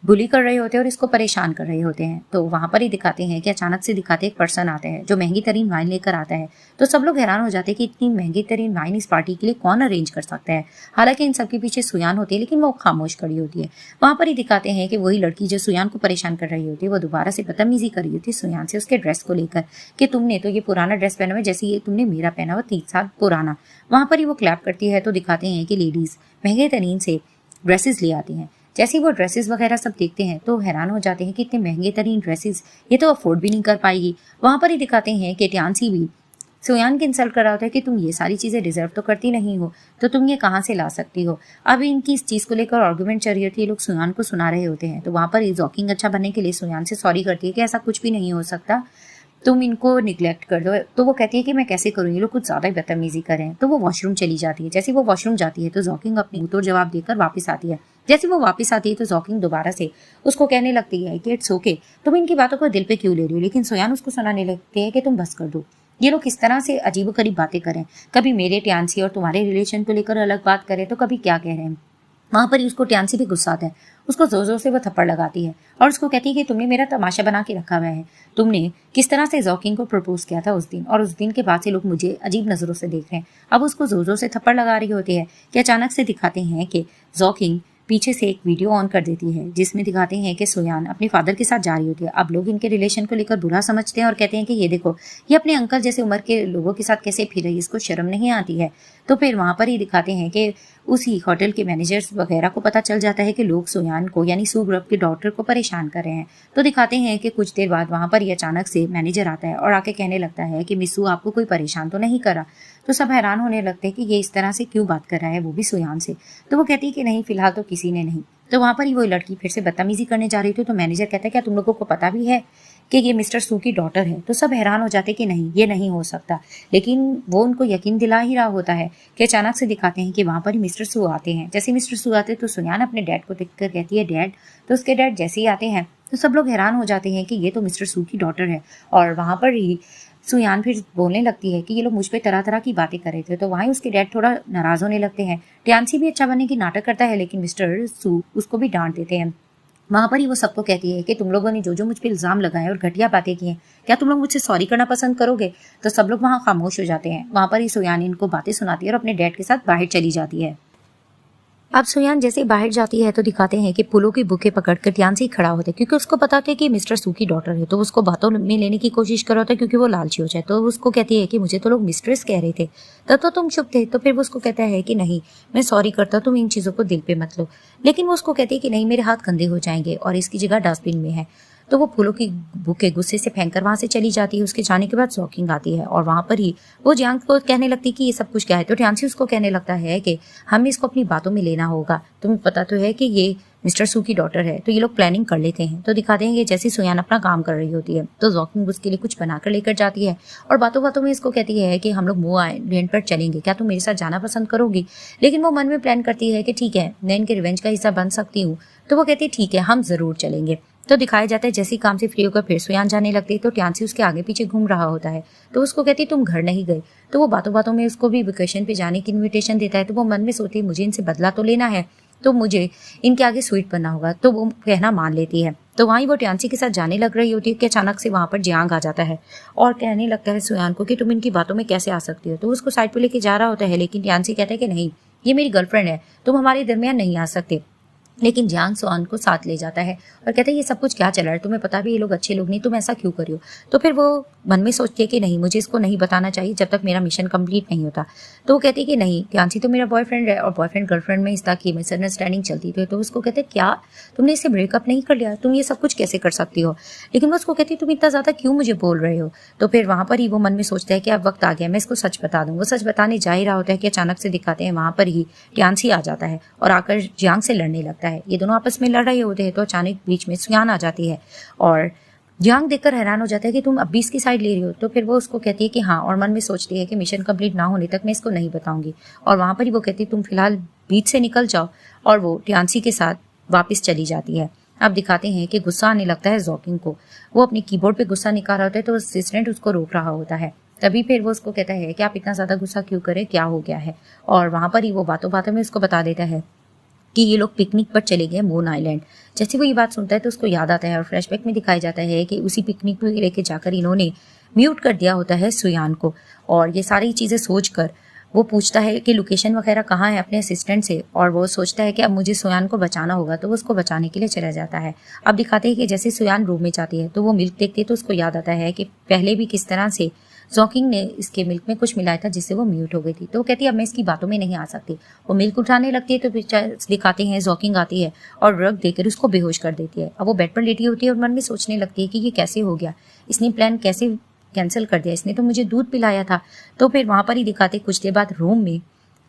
बुली कर रहे होते हैं और इसको परेशान कर रहे होते हैं। तो वहां पर ही दिखाते हैं कि अचानक से दिखाते एक पर्सन आता है जो महंगी तरीन वाइन लेकर आता है। तो सब लोग हैरान हो जाते हैं कि इतनी महंगी तरीन वाइन इस पार्टी के लिए कौन अरेंज कर सकता है। हालांकि इन सबके पीछे सुयान होती है, लेकिन वो खामोश खड़ी होती है। वहां पर ही दिखाते हैं कि वही लड़की जो सुयान को परेशान कर रही होती है वो दोबारा से बदतमीजी कर रही होती है सुयान से उसके ड्रेस को लेकर कि तुमने तो ये पुराना ड्रेस पहना हुआ जैसे ये तुमने मेरा पहना हुआ 3 साल पुराना। वहां पर ही वो क्लैप करती है। तो दिखाते हैं कि लेडीज महंगे तरीन से ड्रेसेस ले आती हैं। जैसे ही वो ड्रेसेस वगैरह सब देखते हैं तो हैरान हो जाते हैं कि इतने महंगे तरीन ड्रेसेस ये तो अफोर्ड भी नहीं कर पाएगी। वहां पर ही दिखाते हैं कि ट्यांसी भी सुयान की इंसल्ट कर रहा होता है कि तुम ये सारी चीजें डिजर्व तो करती नहीं हो, तो तुम ये कहाँ से ला सकती हो। अब इनकी इस चीज को लेकर आर्गुमेंट चल रही होती है, ये लोग सुयान को सुना रहे होते हैं। तो वहां पर जॉकिंग अच्छा बनने के लिए सुयान से सॉरी करती है कि ऐसा कुछ भी नहीं हो सकता, तुम इनको निग्लेक्ट कर दो। तो वो कहती है कि मैं कैसे करूँ, ये लोग कुछ ज्यादा ही बदतमीजी करें। तो वो वॉशरूम चली जाती है। जैसे वो वॉशरूम जाती है तो जॉकिंग अपनी मुंह तोड़ जवाब देकर वापस आती है। जैसे वो वापस आती है तो जॉकिंग दोबारा से उसको कहने लगती है कि इट्स ओके, तुम इनकी बातों को दिल पे क्यों ले रही हो। लेकिन सुयान उसको सुनाने लगती है कि तुम बस कर दो, ये लोग किस तरह से अजीबोगरीब बातें करें, कभी मेरे ट्यांसी और तुम्हारे रिलेशन को लेकर अलग बात करें तो कभी क्या कह रहे हैं। वहां पर ही उसको ट्यांसी भी गुस्सा आता है। उसको जोर जोर से वो थप्पड़ लगाती है और उसको कहती है कि तुमने मेरा तमाशा बना के रखा हुआ है। तुमने किस तरह से जॉकिंग को प्रपोज किया था उस दिन, और उस दिन के बाद से लोग मुझे अजीब नजरों से देख रहे हैं। अब उसको जोर जोर से थप्पड़ लगा रही होती है कि अचानक से दिखाते हैं कि जॉकिंग पीछे से एक वीडियो ऑन कर देती है जिसमें दिखाते हैं कि सुयान अपने फादर के साथ जा रही होती है। अब लोग इनके रिलेशन को लेकर बुरा समझते हैं और कहते हैं कि ये देखो, ये अपने अंकल जैसे उम्र के लोगों के साथ कैसे फिर रही है, इसको शर्म नहीं आती है। तो फिर वहां पर ही दिखाते हैं कि उसी होटल के मैनेजर्स वगैरह को पता चल जाता है कि लोग सुयान को यानी सू ग्रुप की डॉटर को परेशान कर रहे हैं। तो दिखाते हैं कि कुछ देर बाद वहां पर ही अचानक से मैनेजर आता है और आके कहने लगता है कि मिसू आपको कोई परेशान तो नहीं करा। तो सब हैरान होने लगते हैं कि ये इस तरह से क्यों बात कर रहा है, वो भी सुयान से। तो वो कहती है कि नहीं, फिलहाल तो किसी ने नहीं। तो वहां पर ही वो लड़की फिर से बदतमीजी करने जा रही थी। तो मैनेजर कहता है क्या तुम लोगों को पता भी है कि ये मिस्टर सू की डॉटर है। तो सब हैरान हो जाते कि नहीं, ये नहीं हो सकता। लेकिन वो उनको यकीन दिला ही रहा होता है कि अचानक से दिखाते हैं कि वहां पर ही मिस्टर सू आते हैं। जैसे मिस्टर सू आते हैं तो सुयान अपने डैड को देखकर कहती है डैड। तो उसके डैड जैसे ही आते हैं तो सब लोग हैरान हो जाते हैं कि ये तो मिस्टर सू की डॉटर है। और वहां पर ही सुयान फिर बोलने लगती है कि ये लोग मुझ पे तरह तरह की बातें कर रहे थे। तो वहीं उसके डैड थोड़ा नाराज होने लगते हैं। ट्यांसी भी अच्छा बनने की नाटक करता है, लेकिन मिस्टर सू उसको भी डांट देते हैं। वहां पर ही वो सबको कहती है कि तुम लोगों ने जो जो मुझ पे इल्जाम लगाए और घटिया बातें की हैं, क्या तुम लोग मुझसे सॉरी करना पसंद करोगे। तो सब लोग वहां खामोश हो जाते हैं। वहां पर ही सुयान इनको बातें सुनाती है और अपने डैड के साथ बाहर चली जाती है। अब सुयान जैसे बाहर जाती है तो दिखाते हैं कि फूलों की बुके पकड़कर ट्यांसी खड़ा होता है, क्योंकि उसको पता था कि मिस्टर सू की डॉटर है। तो उसको बातों में लेने की कोशिश कर रहा था क्योंकि वो लालची हो जाए। तो उसको कहती है कि मुझे तो लोग मिस्ट्रेस कह रहे थे, तब तो तुम चुप थे। तो फिर वो उसको कहता है कि नहीं, मैं सॉरी करता, तुम इन चीजों को दिल पे मत लो। लेकिन वो उसको कहती है कि नहीं, मेरे हाथ गंदे हो जाएंगे और इसकी जगह डस्टबिन में है। तो वो फूलों की बुके गुस्से से फेंक कर वहां से चली जाती है। उसके जाने के बाद जॉकिंग आती है और वहां पर ही वो जियांग को कहने लगती है कि ये सब कुछ क्या है। तो ट्यांसी उसको कहने लगता है कि हमें इसको अपनी बातों में लेना होगा, तुम्हें पता तो है कि ये मिस्टर सू की डॉटर है। तो ये लोग प्लानिंग कर लेते हैं। तो दिखा देंगे जैसे सुयान अपना काम कर रही होती है तो जॉकिंग उसके लिए कुछ बनाकर लेकर जाती है और बातों बातों में इसको कहती है कि हम लोग मूव आइलैंड पर चलेंगे, क्या तुम मेरे साथ जाना पसंद करोगी। लेकिन वो मन में प्लान करती है कि ठीक है, मैं इनके रिवेंज का हिस्सा बन सकती हूँ। तो वो कहती है ठीक है, हम जरूर चलेंगे। तो दिखाया जाता है जैसे ही काम से फ्री होकर फिर सुयान जाने लगती है तो ट्यांसी उसके आगे पीछे घूम रहा होता है। तो उसको कहती है तुम घर नहीं गए। तो वो बातों बातों में उसको भी वेकेशन पे जाने की इन्विटेशन देता है। तो वो मन में सोचती है मुझे इनसे बदला तो लेना है, तो मुझे इनके आगे स्वीट बनना होगा। तो वो कहना मान लेती है। तो वहीं वो ट्यांसी के साथ जाने लग रही होती है कि अचानक से वहां पर जियांग आ जाता है और कहने लगता है सुयान को कि तुम इनकी बातों में कैसे आ सकती हो। तो उसको साइड पे लेके जा रहा होता है, लेकिन ट्यांसी कहता है कि नहीं, ये मेरी गर्लफ्रेंड है, तुम हमारे दरमियान नहीं आ सकते। लेकिन जियांग सुआन को साथ ले जाता है और कहता है ये सब कुछ क्या चल रहा है, तुम्हें पता भी ये लोग अच्छे लोग नहीं, तुम ऐसा क्यों कर रही हो। तो फिर वो मन में सोचती है कि नहीं, मुझे इसको नहीं बताना चाहिए जब तक मेरा मिशन कंप्लीट नहीं होता। तो वो कहती है कि नहीं, ट्यांसी तो मेरा बॉयफ्रेंड है और बॉयफ्रेंड गर्लफ्रेंड में इस तरह की मिसअंडरस्टैंडिंग चलती थी। तो उसको कहते क्या तुमने इससे ब्रेकअप नहीं कर लिया, तुम ये सब कुछ कैसे कर सकती हो। लेकिन वो उसको कहती तुम इतना ज्यादा क्यों मुझे बोल रहे हो। तो फिर वहां पर ही वो मन में सोचता है कि अब वक्त आ गया, मैं इसको सच बता दूं। वो सच बताने जा ही रहा होता है कि अचानक से दिखाते हैं वहां पर ही ट्यांसी आ जाता है और आकर जियांग से लड़ने लगता है। ये दोनों आपस में लड़ रहे होते हैं तो अचानक बीच में सुयान आ जाती है और जियांग देखकर हैरान हो जाता है कि तुम अब भी इसकी साइड ले रही हो। तो फिर वो उसको कहती है कि हाँ, और मन में सोचती है कि मिशन कंप्लीट ना होने तक मैं इसको नहीं बताऊंगी। और वहां पर ही वो कहती है तुम फिलहाल बीच से निकल जाओ, और वो ट्यांसी के साथ वापस चली जाती है। अब दिखाते हैं कि गुस्सा आने लगता है जॉकिंग को। वो अपने कीबोर्ड पे गुस्सा निकाल रहा होता है तो असिस्टेंट उसको रोक रहा होता है। तभी फिर वो उसको कहता है कि आप इतना ज्यादा गुस्सा क्यों करें, क्या हो गया है। और वहां पर ही वो बातों बातों में उसको बता देता है कि ये लोग पिकनिक पर चले गए मून आइलैंड। जैसे वो ये बात सुनता है तो उसको याद आता है और फ्लैशबैक में दिखाया जाता है कि उसी पिकनिक में लेके जाकर इन्होंने म्यूट कर दिया होता है सुयान को। और ये सारी चीज़ें सोचकर वो पूछता है कि लोकेशन वगैरह कहाँ है अपने असिस्टेंट से, और वो सोचता है कि अब मुझे सुयान को बचाना होगा, तो वो उसको बचाने के लिए चला जाता है। अब दिखाते हैं कि जैसे सुयान रूम में जाती है तो वो मिल्क देखती है तो उसको याद आता है कि पहले भी किस तरह से जॉकिंग ने इसके मिल्क में कुछ मिलाया था जिससे वो म्यूट हो गई थी। तो वो कहती है अब मैं इसकी बातों में नहीं आ सकती। वो मिल्क उठाने लगती है तो दिखाते हैं जॉकिंग आती है और ड्रग देकर उसको बेहोश कर देती है। अब वो बेड पर लेटी होती है और मन में सोचने लगती है कि ये कैसे हो गया, इसने प्लान कैसे कैंसिल कर दिया, इसने तो मुझे दूध पिलाया था। तो फिर वहां पर ही दिखाते कुछ देर बाद रूम में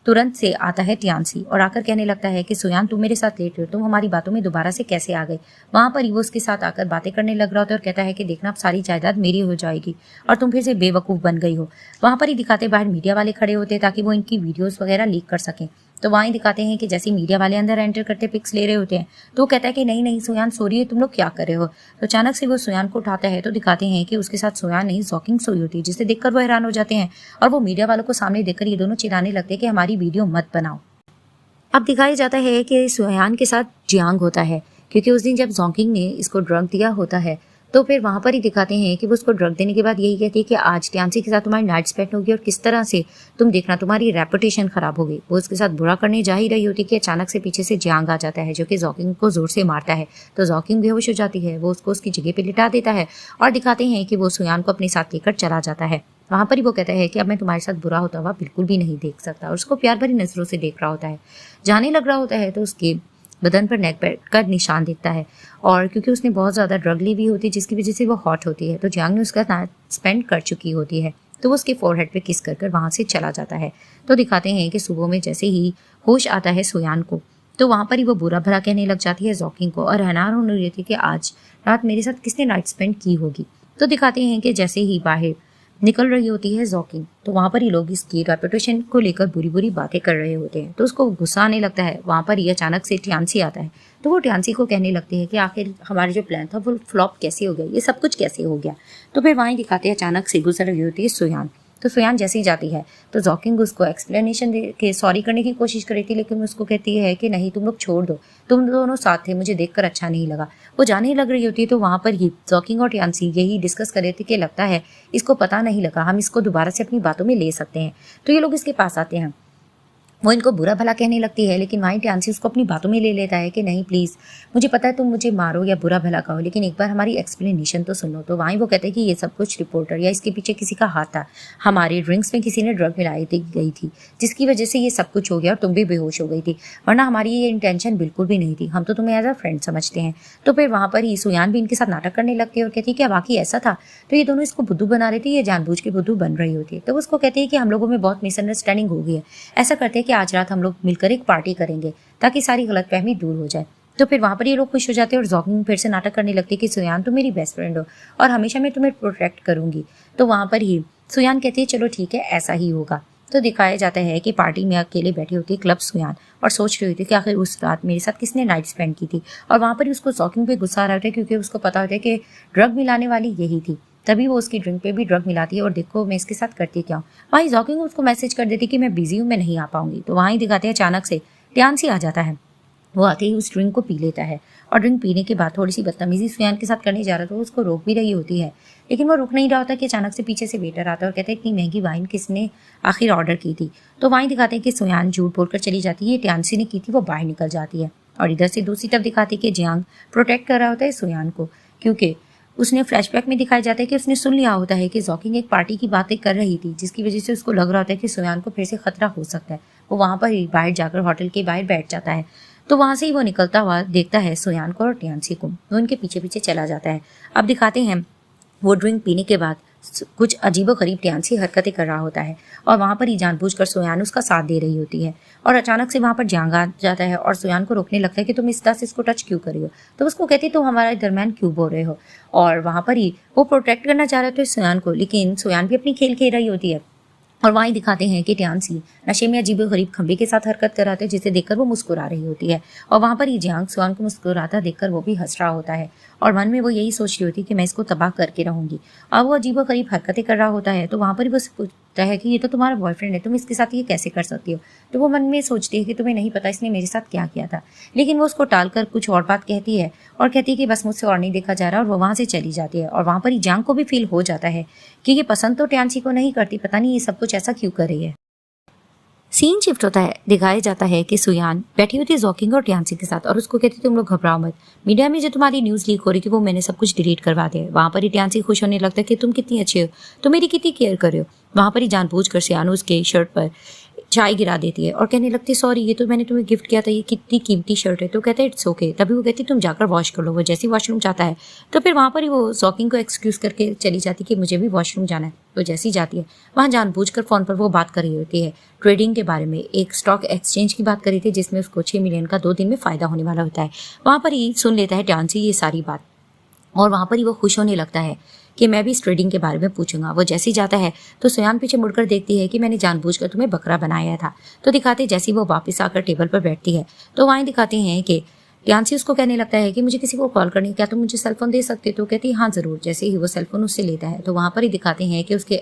तुरंत से आता है टियानसी और आकर कहने लगता है कि सुयान तुम मेरे साथ लेट रहे हो, तुम हमारी बातों में दोबारा से कैसे आ गई। वहां पर ही वो उसके साथ आकर बातें करने लग रहा होता है और कहता है कि देखना अब सारी जायदाद मेरी हो जाएगी और तुम फिर से बेवकूफ बन गई हो। वहां पर ही दिखाते बाहर मीडिया वाले खड़े होते हैं ताकि वो इनकी वीडियोस वगैरह लीक कर सकें। तो वहीं दिखाते हैं कि जैसे मीडिया वाले अंदर एंटर करते पिक्स ले रहे होते हैं तो वो कहता है कि नहीं नहीं सुयान सो रही है, तुम लोग क्या कर रहे हो। तो अचानक से वो सुयान को उठाता है तो दिखाते हैं कि उसके साथ सुयान नहीं जॉकिंग सोई होती है, जिसे देखकर वो हैरान हो जाते हैं और वो मीडिया वालों को सामने देखकर ये दोनों चिल्लाने लगते हैं कि हमारी वीडियो मत बनाओ। अब दिखाया जाता है कि सुयान के साथ जियांग होता है क्योंकि उस दिन जब जॉकिंग ने इसको ड्रग दिया होता है तो फिर वहां पर ही दिखाते हैं कि वो उसको ड्रग देने के बाद यही कहती है कि आज टियानसी के साथ तुम्हारी नाइट स्पेंड होगी और किस तरह से तुम देखना तुम्हारी रेपुटेशन खराब हो गई। वो उसके साथ बुरा करने जा ही रही होती कि अचानक से पीछे से जियांग आ जाता है जो कि जॉकिंग को जोर से मारता है। तो जॉकिंग बेहोश हो जाती है, वो उसको उसकी जगह पे लिटा देता है और दिखाते हैं कि वो सुयान को अपने साथ लेकर चला जाता है। वहां पर ही वो कहता है कि अब मैं तुम्हारे साथ बुरा होता हुआ बिल्कुल भी नहीं देख सकता और उसको प्यार भरी नजरों से देख रहा होता है। जाने लग रहा होता है तो उसके बदन पर नेक का निशान दिखता है और क्योंकि उसने बहुत ज़्यादा ड्रग ली हुई होती है जिसकी वजह से वो हॉट होती है। तो जियांग ने उसका नाइट स्पेंड कर चुकी होती है तो वो उसके फोरहेड पे किस कर वहाँ से चला जाता है। तो दिखाते हैं कि सुबह में जैसे ही होश आता है सुयान को तो वहाँ पर ही वो बुरा भला कहने लग जाती है जॉकिंग को और हैरान होने रही थी कि आज रात मेरे साथ किसने नाइट स्पेंड की होगी। तो दिखाते हैं कि जैसे ही बाहर निकल रही होती है जॉकिंग तो वहाँ पर ही लोग इसकी रेपुटेशन को लेकर बुरी बुरी बातें कर रहे होते हैं तो उसको गुस्सा आने लगता है। वहाँ पर ही अचानक से टियानसी आता है तो वो टियानसी को कहने लगती है कि आखिर हमारा जो प्लान था वो फ्लॉप कैसे हो गया, ये सब कुछ कैसे हो गया। तो फिर वहीं दिखाते हैं अचानक से गुजर रही होती है सुयान। तो सुयान जैसे ही जाती है तो जॉकिंग उसको एक्सप्लेनेशन दे के सॉरी करने की कोशिश करी थी लेकिन उसको कहती है कि नहीं तुम लोग छोड़ दो, तुम दोनों साथ थे, मुझे देखकर अच्छा नहीं लगा। वो जाने लग रही होती है तो वहाँ पर ही जॉकिंग और टियानसी यही डिस्कस कर रहे थे कि लगता है इसको पता नहीं लगा, हम इसको दोबारा से अपनी बातों में ले सकते हैं। तो ये लोग इसके पास आते हैं, वो इनको बुरा भला कहने लगती है लेकिन वहीं टियानसी उसको अपनी बातों में ले लेता है कि नहीं प्लीज़, मुझे पता है तुम मुझे मारो या बुरा भला कहो लेकिन एक बार हमारी एक्सप्लेनेशन तो सुनो। तो वहीं वो कहते हैं कि ये सब कुछ रिपोर्टर या इसके पीछे किसी का हाथ था, हमारे ड्रिंक्स में किसी ने ड्रग मिलाई गई थी जिसकी वजह से ये सब कुछ हो गया और तुम भी बेहोश हो गई थी, वरना हमारी ये इंटेंशन बिल्कुल भी नहीं थी, हम तो तुम्हें एज अ फ्रेंड समझते हैं। तो फिर वहाँ पर ही सुयान भी इनके साथ नाटक करने लगती है और कहती है कि बाकी ऐसा था। तो ये दोनों इसको बुद्धू बना रही थी, ये जानबूझ के बुद्धू बन रही होती है। तो उसको कहती है कि हम लोगों में बहुत मिसअंडरस्टैंडिंग हो गई है, ऐसा करते हैं कि आज रात हम लोग मिलकर एक पार्टी करेंगे ताकि सारी गलतफहमी दूर हो जाए। तो फिर वहां पर ये लोग खुश हो जाते हैं और जॉकिंग फिर से नाटक करने लगती है कि सुयान तुम मेरी बेस्ट फ्रेंड हो और हमेशा मैं तुम्हें प्रोटेक्ट करूंगी। तो वहां पर ही सुयान कहती है चलो ठीक है ऐसा ही होगा। तो दिखाया जाता है कि पार्टी में अकेले बैठी होती है क्लब सुयान और सोच रही होती है कि आखिर उस रात मेरे साथ किसने नाइट स्पेंड की थी। और वहां पर ही उसको जॉकिंग पे गुस्सा आ रहा होता है क्योंकि उसको पता होता है कि ड्रग मिलाने वाली यही थी, तभी वो उसकी ड्रिंक पे भी ड्रग मिलाती है और देखो मैं इसके साथ करती क्या हूँ। वहीं जॉकिंग उसको मैसेज कर देती कि मैं बिजी हूँ, मैं नहीं आ पाऊंगी। तो वहीं दिखाते हैं अचानक से टियानसी आ जाता है, वो आते ही उस ड्रिंक को पी लेता है और ड्रिंक पीने के बाद थोड़ी सी बदतमीजी सुयान के साथ करने जा रहा था, तो उसको रोक भी रही होती है लेकिन वो रुक नहीं रहा होता कि अचानक से पीछे से वेटर आता है और कहता है इतनी महंगी वाइन किसने आखिर ऑर्डर की थी। तो वहीं दिखाते हैं कि सुयान झूठ बोलकर चली जाती है, टियानसी ने की थी, वो बाहर निकल जाती है। और इधर से दूसरी तरफ दिखाती है कि जियांग प्रोटेक्ट कर रहा होता है सुयान को क्योंकि उसने फ्लैशबैक में दिखाया जाता है कि उसने सुन लिया होता है कि जॉकिंग एक पार्टी की बातें कर रही थी जिसकी वजह से उसको लग रहा होता है कि सुयान को फिर से खतरा हो सकता है। वो वहां पर ही बाहर जाकर होटल के बाहर बैठ जाता है। तो वहां से ही वो निकलता हुआ देखता है सुयान को और टियानसी को, वो उनके पीछे पीछे चला जाता है। अब दिखाते हैं वो ड्रिंक पीने के बाद कुछ अजीबोगरीब टियानसी हरकतें कर रहा होता है और वहां पर ही जानबूझकर सुयान उसका साथ दे रही होती है और अचानक से वहां पर जियांग आ जाता है और सुयान को रोकने लगता है कि तुम इस तरह से इसको टच क्यों कर रही हो। तो उसको कहती है तुम हमारे दरमियान क्यों बोल रहे हो। और वहां पर ही वो प्रोटेक्ट करना चाह रहे थे सुयान को लेकिन सुयान भी अपनी खेल खेल रही होती है। और वहीं दिखाते हैं कि टियानसी नशे में अजीबोगरीब खंबे के साथ हरकत कराते हैं जिसे देखकर वो मुस्कुरा रही होती है और वहां पर ही जियांग सुयान को मुस्कुराता देखकर वो भी हंस रहा होता है और मन में वो यही सोच रही होती है कि मैं इसको तबाह करके रहूंगी। और वो अजीबोगरीब हरकतें कर रहा होता है, तो वहाँ पर ही वो पूछता है कि ये तो तुम्हारा बॉयफ्रेंड है, तुम इसके साथ ये कैसे कर सकती हो। तो वो मन में सोचती है कि तुम्हें नहीं पता इसने मेरे साथ क्या किया था, लेकिन वो उसको टालकर कुछ और बात कहती है और कहती है कि बस मुझसे और नहीं देखा जा रहा, और वो वहाँ से चली जाती है। और वहाँ पर ही जांग को भी फील हो जाता है कि ये पसंद तो ट्यांसी को नहीं करती, पता नहीं ये सब कुछ ऐसा क्यों कर रही है। सीन शिफ्ट होता है, दिखाया जाता है कि सुयान बैठी हुई थी जोकिंग और ट्यांसी के साथ और उसको कहती तुम लोग घबराओ मत, मीडिया में जो तुम्हारी न्यूज लीक हो रही थी वो मैंने सब कुछ डिलीट करवा दिया। वहां पर ही ट्यांसी खुश होने लगता है कि तुम कितनी अच्छी हो, तुम मेरी कितनी केयर कर रहे हो। वहां पर ही जानबूझकर सुयान उसके शर्ट पर चाय गिरा देती है और कहने लगती है सॉरी, ये तो मैंने तुम्हें गिफ्ट किया था, ये कितनी कीमती शर्ट है। तो कहते हैं इट्स ओके। तभी वो कहती तुम जाकर वॉश कर लो। वो जैसे वॉशरूम जाता है तो फिर वहाँ पर ही वो जॉकिंग को एक्सक्यूज करके चली जाती कि मुझे भी वॉशरूम जाना है। तो जैसी जाती है वहाँ जानबूझकर फोन पर वो बात कर रही होती है ट्रेडिंग के बारे में, एक स्टॉक एक्सचेंज की बात करी थी जिसमें उसको 6 मिलियन का 2 दिन में फायदा होने वाला होता है। वहाँ पर ही सुन लेता है ट्यांसी ये सारी बात और वहाँ पर ही वो खुश होने लगता है कि मैं भी इस ट्रेडिंग के बारे में पूछूंगा। वो जैसे ही जाता है तो सुयान पीछे मुड़कर देखती है कि मैंने जानबूझकर तुम्हें बकरा बनाया था। तो दिखाते जैसे वो वापस आकर टेबल पर बैठती है तो वहाँ दिखाते हैं कि ट्यांसी उसको कहने लगता है कि मुझे किसी को कॉल करनी है, क्या तुम मुझे सेलफोन दे सकते। तो कहती है हाँ जरूर। जैसे ही वो सेलफोन उससे लेता है तो वहाँ पर ही दिखाते हैं कि उसके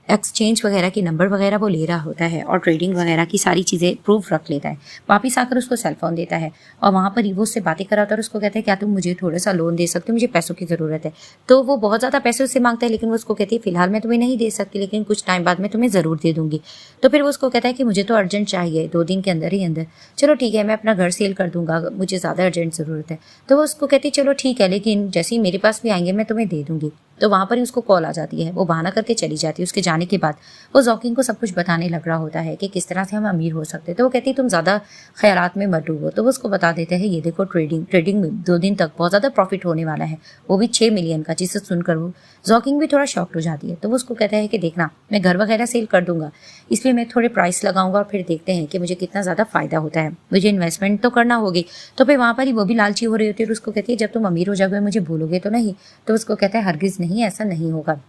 एक्सचेंज वगैरह की नंबर वगैरह वो ले रहा होता है और ट्रेडिंग वगैरह की सारी चीज़ें प्रूफ रख लेता है। वापिस आकर उसको सेलफोन देता है और वहाँ पर ही वो उससे बातें कराता है और उसको कहता है क्या तुम मुझे थोड़ा सा लोन दे सकते हो, मुझे पैसों की ज़रूरत है। तो वो बहुत ज़्यादा पैसे उससे मांगता है लेकिन वो उसको कहती है फिलहाल मैं तुम्हें नहीं दे सकती, लेकिन कुछ टाइम बाद मैं तुम्हें ज़रूर दे दूंगी। तो फिर वो उसको कहता है कि मुझे तो अर्जेंट चाहिए 2 दिन के अंदर ही अंदर। चलो ठीक है, मैं अपना घर सेल कर दूंगा, मुझे ज़्यादा अर्जेंट ज़रूरत है। तो वो उसको कहती है चलो ठीक है, लेकिन जैसे ही मेरे पास भी आएंगे मैं तुम्हें दे दूंगी। तो वहाँ पर ही उसको कॉल आ जाती है, वो बहाना करके चली जाती है। उसके जाने के बाद वो जॉकिंग को सब कुछ बताने लग रहा होता है कि किस तरह से हम अमीर हो सकते हैं। तो वो कहती है तुम ज़्यादा ख्यालात में मत डूबो। तो वो उसको बता देते हैं ये देखो ट्रेडिंग में 2 दिन तक बहुत ज़्यादा प्रॉफिट होने वाला है, वो भी 6 मिलियन का, जिसे सुनकर वो जॉकिंग भी थोड़ा शॉक्ड हो जाती है। तो वो उसको कहता है कि देखना मैं घर वगैरह सेल कर दूंगा, इसलिए मैं थोड़े प्राइस लगाऊंगा और फिर देखते हैं कि मुझे कितना ज़्यादा फायदा होता है, मुझे इन्वेस्टमेंट तो करना होगी। तो फिर वहाँ पर ही वो भी लालची हो रही होती है और उसको कहती है जब तुम अमीर हो जाओगे मुझे भूलोगे तो नहीं। तो उसको कहता है हरगिज़ नहीं, ऐसा नहीं होगा।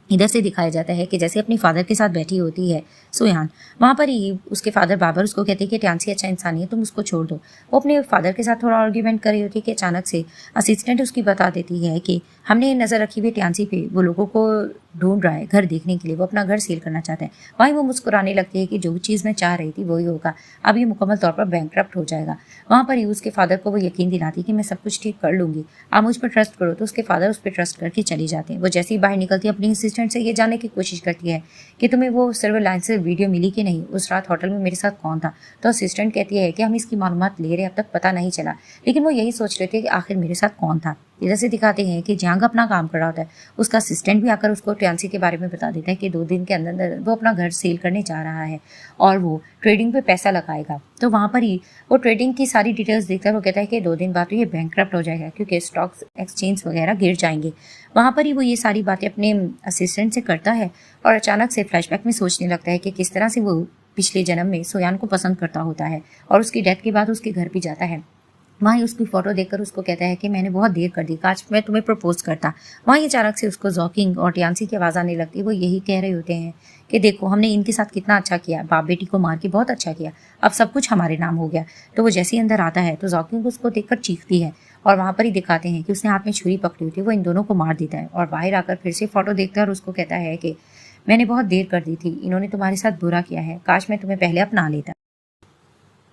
इधर से दिखाया जाता है कि जैसे अपनी फादर के साथ बैठी होती है सुयान, वहाँ पर ही उसके फादर बाबर उसको कहते हैं कि ट्यांसी अच्छा इंसान है, तुम उसको छोड़ दो। वो अपने फादर के साथ थोड़ा आर्ग्यूमेंट कर रही होती है कि अचानक से असिस्टेंट उसकी बता देती है कि हमने नज़र रखी हुई ट्यांसी पे, वो लोगों को ढूंढ रहा है घर देखने के लिए, वो अपना घर सेल करना चाहता है। वहीं वो मुस्कुराने लगती है कि जो चीज़ मैं चाह रही थी वही होगा, अब ये मुकम्मल तौर पर बैंकक्रप्ट हो जाएगा। वहाँ पर ही उसके फादर को वो यकीन दिलाती है कि मैं सब कुछ ठीक कर लूँगी, आप मुझ पर ट्रस्ट करो। तो उसके फादर उस पर ट्रस्ट करके चली जाते हैं। वो जैसे ही बाहर निकलती है अपनी असिस्टेंट से ये जानने की कोशिश करती है कि तुम्हें वो सर्वेलाइंस से वीडियो मिली कि नहीं, उस रात होटल में मेरे साथ कौन था। तो असिस्टेंट कहती है कि हम इसकी मालूमात ले रहे हैं, अब तक पता नहीं चला, लेकिन वो यही सोच रहे थे कि आखिर मेरे साथ कौन था। इधर से दिखाते हैं कि जांग अपना काम कर रहा होता है, उसका असिस्टेंट भी आकर उसको ट्यांसी के बारे में बता देता है कि 2 दिन के अंदर वो अपना घर सेल करने जा रहा है और वो ट्रेडिंग पे पैसा लगाएगा। तो वहाँ पर ही वो ट्रेडिंग की सारी डिटेल्स देखकर वो कहता है कि 2 दिन बाद तो ये बैंकक्रप्ट हो जाएगा क्योंकि स्टॉक्स एक्सचेंज वगैरह गिर जाएंगे। वहाँ पर ही वो ये सारी बातें अपने असिस्टेंट से करता है और अचानक से फ्लैशबैक में सोचने लगता है कि किस तरह से वो पिछले जन्म में सोयान को पसंद करता होता है और उसकी डेथ के बाद उसके घर भी जाता है। वहीं उसकी फोटो देखकर उसको कहता है कि मैंने बहुत देर कर दी, काश मैं तुम्हें प्रपोज करता। वहीं अचानक से उसको जॉकिंग और ट्यांसी की आवाज़ आने लगती है। वो यही कह रहे होते हैं कि देखो हमने इनके साथ कितना अच्छा किया, बाप बेटी को मार के बहुत अच्छा किया, अब सब कुछ हमारे नाम हो गया। तो वो जैसे ही अंदर आता है तो जॉकिंग उसको देखकर चीखती है और वहाँ पर ही दिखाते हैं कि उसने हाथ में छुरी पकड़ी हुई थी, वो इन दोनों को मार देता है और बाहर आकर फिर से फोटो देखता है और उसको कहता है कि मैंने बहुत देर कर दी थी, इन्होंने तुम्हारे साथ बुरा किया है, काश मैं तुम्हें पहले अपना लेता।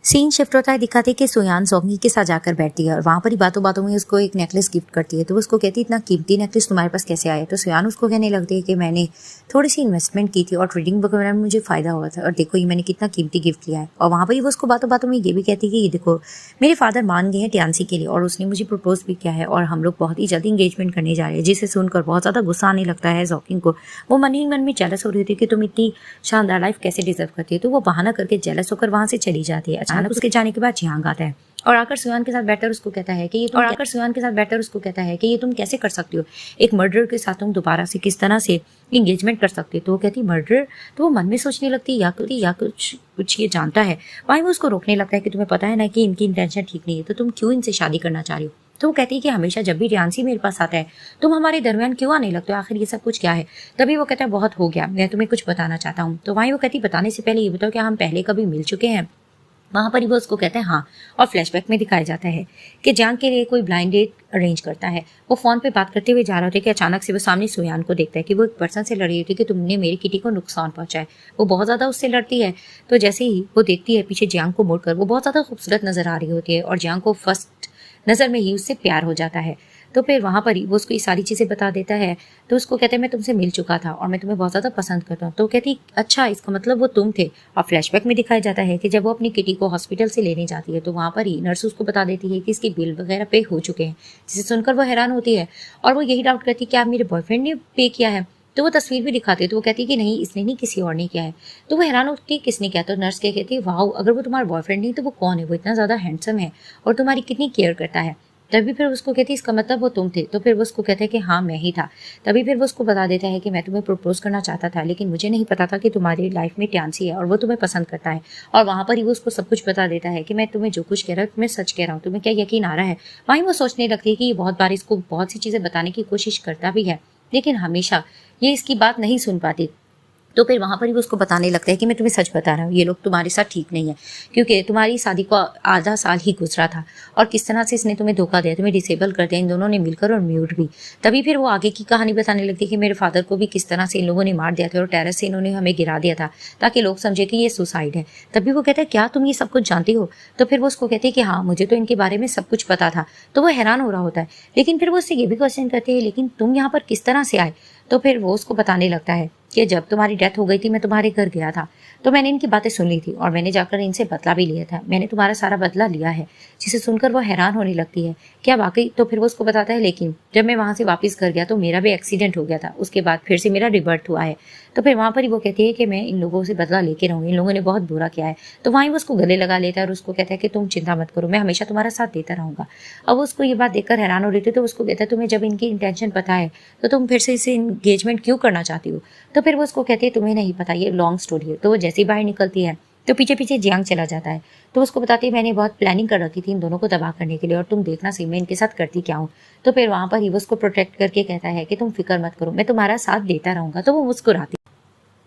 सीन शिफ्ट होता है, दिखाते कि सुयान जोंगी के साथ जाकर बैठती है और वहाँ पर ही बातों बातों में उसको एक नेकलेस गिफ्ट करती है। तो उसको कहती है इतना कीमती नेकलेस तुम्हारे पास कैसे आया। तो सुयान उसको कहने लगती है कि मैंने थोड़ी सी इन्वेस्टमेंट की थी और ट्रेडिंग वगैरह में मुझे फायदा हुआ था और देखो ये मैंने कितना कीमती गिफ्ट लिया है। और वहाँ पर ही वो उसको बातों बातों में ये भी कहती है कि ये देखो मेरे फादर मान गए हैं ट्यांसी के लिए और उसने मुझे प्रपोज भी किया है और हम लोग बहुत ही जल्दी इंगेजमेंट करने जा रहे हैं। जिसे सुनकर बहुत ज़्यादा गुस्सा आने लगता है जॉकिंग को। वो मन ही मन में जेलस हो रही थी कि तुम इतनी शानदार लाइफ कैसे डिजर्व करती है। तो वो बहाना करके जेलस होकर वहाँ से चली जाती है। अचानक उसके जाने के बाद जियांग आता है और आकर सुयान के साथ बैठकर उसको कहता है कि ये तुम कैसे कर सकती हो, एक मर्डर के साथ तुम दोबारा से किस तरह से इंगेजमेंट कर सकते हो। तो वो कहती मर्डर। तो वो मन में सोचने लगती या कुछ ये जानता है। वहीं वो उसको रोकने लगता है कि तुम्हें पता है ना कि इनकी इंटेंशन ठीक नहीं है, तो तुम क्यों इनसे शादी करना चाह रही हो। तो वो कहती है कि हमेशा जब भी ट्यांसी मेरे पास आता है तुम हमारे दरमियान क्यों आने लगते हो, आखिर ये सब कुछ क्या है। तभी वो कहता है बहुत हो गया, मैं तुम्हें कुछ बताना चाहता हूँ। तो वहीं वो कहती बताने से पहले ये बताओ क्या हम पहले कभी मिल चुके हैं। वहाँ पर ही वो उसको कहता है हाँ, और फ्लैशबैक में दिखाया जाता है कि जांग के लिए कोई ब्लाइंड डेट अरेंज करता है। वो फोन पे बात करते हुए जा रहा होता है कि अचानक से वो सामने सुयान को देखता है कि वो एक पर्सन से लड़ रही थी कि तुमने मेरी किटी को नुकसान पहुंचाया। वो बहुत ज्यादा उससे लड़ती है, तो जैसे ही वो देखती है पीछे जियांग को मुड़कर, वो बहुत ज्यादा खूबसूरत नजर आ रही होती है और जियांग को फर्स्ट नजर में ही उससे प्यार हो जाता है। तो फिर वहाँ पर ही वो उसको ये सारी चीज़ें बता देता है। तो उसको कहते हैं मैं तुमसे मिल चुका था और मैं तुम्हें बहुत ज़्यादा पसंद करता हूँ। तो कहती अच्छा, इसका मतलब वो तुम थे। और फ्लैशबैक में दिखाया जाता है कि जब वो अपनी किटी को हॉस्पिटल से लेने जाती है तो वहाँ पर ही नर्स उसको बता देती है कि इसके बिल वगैरह पे हो चुके हैं, जिसे सुनकर वो हैरान होती है और वो यही डाउट करती है कि आप मेरे बॉयफ्रेंड ने पे किया है। तो वो तस्वीर भी दिखाते तो वो कहती है कि नहीं, इसने नहीं, किसी और ने किया है। तो वो हैरान होती है किसने किया। तो नर्स क्या कहती है, वाह, अगर वो तुम्हारा बॉयफ्रेंड नहीं तो वो कौन है, वो इतना ज़्यादा हैंडसम है और तुम्हारी कितनी केयर करता है। तभी फिर उसको कहती है इसका मतलब वो तुम थे। तो फिर वो उसको कहता है कि हाँ, मैं ही था। तभी फिर वो उसको बता देता है कि मैं तुम्हें प्रपोज करना चाहता था, लेकिन मुझे नहीं पता था कि तुम्हारी लाइफ में ट्यांसी है और वो तुम्हें पसंद करता है। और वहाँ पर ही वो उसको सब कुछ बता देता है कि मैं तुम्हें जो कुछ कह रहा हूँ मैं सच कह रहा हूँ, तुम्हें क्या यकीन आ रहा है। वहीं वो सोचने लगती है कि ये बहुत बार इसको बहुत सी चीज़ें बताने की कोशिश करता भी है, लेकिन हमेशा ये इसकी बात नहीं सुन पाती। तो फिर वहाँ पर ही वो उसको बताने लगता है कि मैं तुम्हें सच बता रहा हूँ, ये लोग तुम्हारे साथ ठीक नहीं है, क्योंकि तुम्हारी शादी को आधा साल ही गुजरा था और किस तरह से इसने तुम्हें धोखा दिया, तुम्हें डिसेबल कर दिया इन दोनों ने मिलकर, और म्यूट भी। तभी फिर वो आगे की कहानी बताने लगती है कि मेरे फादर को भी किस तरह से इन लोगों ने मार दिया था और टेरेस से इन्होंने हमें गिरा दिया था ताकि लोग समझे कि ये सुसाइड है। तभी वो कहता है क्या तुम ये सब कुछ जानती हो। तो फिर वो उसको कहती है कि हाँ, मुझे तो इनके बारे में सब कुछ पता था। तो वो हैरान हो रहा होता है, लेकिन फिर वो उससे ये भी क्वेश्चन करती है लेकिन तुम यहाँ पर किस तरह से आए। तो फिर वो उसको बताने लगता है कि जब तुम्हारी डेथ हो गई थी मैं तुम्हारे घर गया था, तो मैंने इनकी बातें सुन ली थी और मैंने जाकर इनसे बदला भी लिया था, मैंने तुम्हारा सारा बदला लिया है। जिसे सुनकर वो हैरान होने लगती है, क्या वाकई। तो फिर वो उसको बताता है लेकिन जब मैं वहाँ से वापस घर गया तो मेरा भी एक्सीडेंट हो गया था, उसके बाद फिर से मेरा रिबर्थ हुआ है। तो फिर वहाँ पर ही वो कहती है कि मैं इन लोगों से बदला लेके रहूँगी, इन लोगों ने बहुत बुरा किया है। तो वहीं वो उसको गले लगा लेता है और उसको कहता है कि तुम चिंता मत करो, मैं हमेशा तुम्हारा साथ देता रहूँगा। अब उसको ये बात देखकर हैरान हो रही थी, तो उसको कहता है तुम्हें जब इनकी इंटेंशन पता है तो तुम फिर से इसे इंगेजमेंट क्यों करना चाहती हो। तो फिर वो उसको कहती है तुम्हें नहीं पता, ये लॉन्ग स्टोरी है। तो वो जैसे ही बाहर निकलती है तो पीछे पीछे जियांग चला जाता है। तो उसको बताती है मैंने बहुत प्लानिंग कर रखी थी इन दोनों को तबाह करने के लिए, और तुम देखना सही मैं इनके साथ करती क्या हूँ। तो फिर वहाँ पर ही वो उसको प्रोटेक्ट करके कहता है कि तुम फिक्र मत करो, मैं तुम्हारा साथ देता रहूँगा। तो वो मुस्कुराती।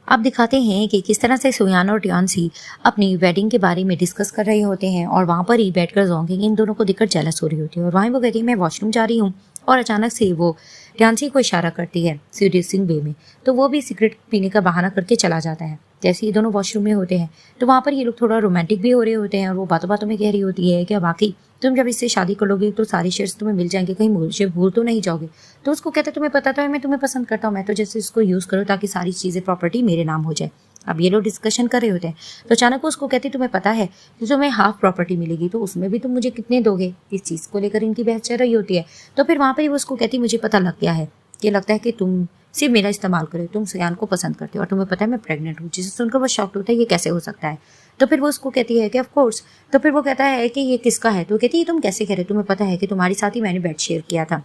अब दिखाते हैं कि किस तरह से सुयान और ट्यांसी अपनी वेडिंग के बारे में डिस्कस कर रहे होते हैं और वहाँ पर ही बैठकर जोंगिंग इन दोनों को देखकर जेलस हो रही होती है। और वहीं वो कहती है मैं वॉशरूम जा रही हूँ, और अचानक से वो ट्यांसी को इशारा करती है सीरियसिंग वे में। तो वो भी सिगरेट पीने का बहाना करके चला जाता है। जैसे ये दोनों वॉशरूम में होते हैं तो वहाँ पर ये लोग थोड़ा रोमांटिक भी हो रहे होते हैं और वो बातों बातों में कह रही होती है कि बाकी तुम जब इससे शादी करोगे तो सारे शेयर्स तुम्हें मिल जाएंगे, कहीं मुझे भूल तो नहीं जाओगे। तो उसको कहते तुम्हें पता तो है मैं तुम्हें पसंद करता हूँ, मैं तो जैसे इसको यूज़ करो ताकि सारी चीज़ें प्रॉपर्टी मेरे नाम हो जाए। अब ये लोग डिस्कशन कर रहे होते हैं तो अचानक उसको कहती तुम्हें पता है कि तुम्हें हाफ प्रॉपर्टी मिलेगी तो उसमें भी तुम मुझे कितने दोगे। इस चीज़ को लेकर इनकी बहस चल रही होती है। तो फिर वहाँ पर ही वो उसको कहती मुझे पता लग गया है, ये लगता है कि तुम सिर्फ मेरा इस्तेमाल करे, तुम सुयान को पसंद करते हो और तुम्हें पता है मैं प्रेग्नेंट हूँ। जिसे सुनकर वो शॉक्ड होता है, ये कैसे हो सकता है। तो फिर वो उसको कहती है कि ऑफ कोर्स। तो फिर वो कहता है कि ये किसका है। तो कहती है तुम कैसे कह रहे हो, तुम्हें पता है कि तुम्हारे साथ ही मैंने बेड शेयर किया था।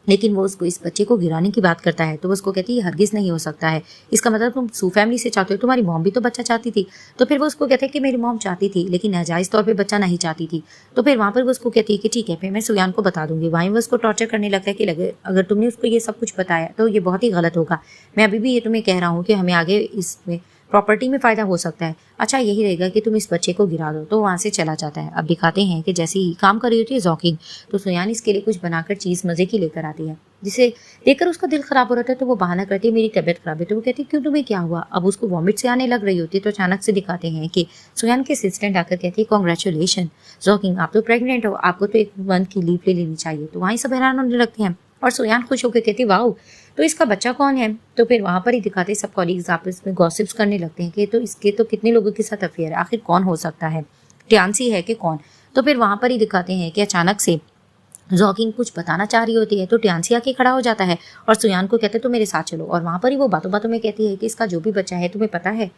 लेकिन वो उसको इस बच्चे को गिराने की बात करता है। तो वो उसको कहती है हरगिज़ नहीं हो सकता है, इसका मतलब तुम सू फैमिली से चाहते हो, तुम्हारी मॉम भी तो बच्चा चाहती थी। तो फिर वो उसको कहते हैं कि मेरी मॉम चाहती थी लेकिन नाजायज़ तौर पे बच्चा नहीं चाहती थी। तो फिर वहाँ पर वो उसको कहती है कि ठीक है फिर मैं सुयान को बता दूंगी। वहीं वो उसको टॉर्चर करने लगता है कि लगे अगर तुमने उसको ये सब कुछ बताया तो ये बहुत ही गलत होगा। मैं अभी भी ये तुम्हें कह रहा हूँ कि हमें आगे इसमें प्रॉपर्टी में फ़ायदा हो सकता है, अच्छा यही रहेगा कि तुम इस बच्चे को गिरा दो। तो वहाँ से चला जाता है। अब दिखाते हैं कि जैसे ही काम कर रही होती है जॉकिंग तो सुयान इसके लिए कुछ बनाकर चीज़ मज़े की लेकर आती है, जिसे देखकर उसका दिल ख़राब हो रहा था। तो वो बहाना करती है मेरी तबीयत ख़राब है। तो वो कहती है क्यों, तुम्हें क्या हुआ। अब उसको वॉमिट से आने लग रही होती है। तो अचानक से दिखाते हैं कि सुयान के असिस्टेंट आकर कहती है कॉन्ग्रेचुलेशन जॉकिंग, आप तो प्रेग्नेंट हो, आपको तो 1 मंथ की लीव ले लेनी चाहिए। तो वहीं सब हैरान होने लगते हैं और सुयान खुश होकर कहती वाओ, तो इसका बच्चा कौन है। तो फिर वहाँ पर ही दिखाते सब कॉलीग्स आपस में गॉसिप्स करने लगते हैं कि तो इसके तो कितने लोगों के साथ अफेयर है, आखिर कौन हो सकता है, ट्यांसी है कि कौन। तो फिर वहाँ पर ही दिखाते हैं कि अचानक से जॉकिंग कुछ बताना चाह रही होती है तो ट्यांसी आके खड़ा हो जाता है और सुयान को कहते तो मेरे साथ चलो। और वहाँ पर ही वो बातों बातों में कहती है कि इसका जो भी बच्चा है तुम्हें पता है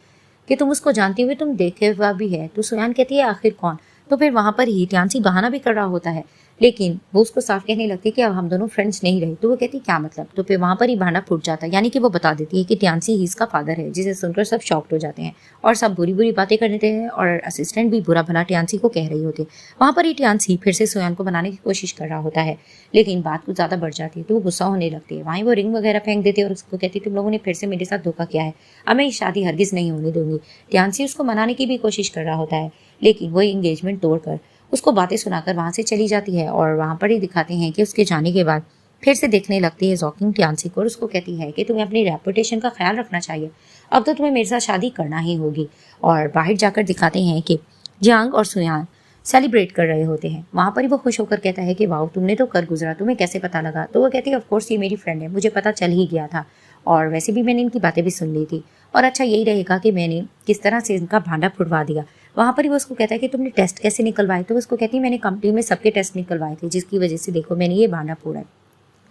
कि तुम उसको जानती हुए तुम देखे हुआ भी है। तो सुयान कहती है आखिर कौन। तो फिर वहाँ पर ही ट्यांसी बहाना भी कर रहा होता है, लेकिन वो उसको साफ कहने लगती है कि अब हम दोनों फ्रेंड्स नहीं रहे। तो वो कहती क्या मतलब। तो फिर वहाँ पर ही बहाना फूट जाता है, यानी कि वो बता देती है कि ट्यांसी ही इसका फादर है, जिसे सुनकर सब शॉक्ड हो जाते हैं और सब बुरी बुरी बातें करने देते हैं और असिस्टेंट भी बुरा भला ट्यांसी को कह रही होती है। वहाँ पर ही ट्यांसी फिर से सुयान को बनाने की कोशिश कर रहा होता है, लेकिन बात कुछ ज़्यादा बढ़ जाती है तो वो गुस्सा होने लगती है। वहीं वो रिंग वगैरह फेंक देती है और उसको कहती तुम लोगों ने फिर से मेरे साथ धोखा किया है, अब मैं ये शादी हरगिज़ नहीं होने दूंगी। ट्यांसी उसको मनाने की भी कोशिश कर रहा होता है, लेकिन वो एंगेजमेंट तोड़कर उसको बातें सुनाकर वहां से चली जाती है। और वहां पर ही दिखाते हैं कि उसके जाने के बाद फिर से देखने लगती है जॉकिंग टियान्सी को और उसको कहती है कि तुम्हें अपनी रेपुटेशन का ख्याल रखना चाहिए, अब तो तुम्हें मेरे साथ शादी करना ही होगी। और बाहर जाकर दिखाते हैं कि जियांग और सुयान सेलिब्रेट कर रहे होते हैं। वहां पर ही वो खुश होकर कहता है कि वाह तुमने तो कर गुजरा, तुम्हें कैसे पता लगा? तो वो कहती है ऑफ कोर्स ये मेरी फ्रेंड है, मुझे पता चल ही गया था और वैसे भी मैंने इनकी बातें भी सुन ली थी और अच्छा यही रहेगा कि मैंने किस तरह से इनका भांडा फुटवा दिया। वहां पर ही वो उसको कहता है कि तुमने टेस्ट कैसे निकलवाए? तो उसको कहती है मैंने कंपनी में सबके टेस्ट निकलवाए थे जिसकी वजह से देखो मैंने ये भांडा फोड़ा है।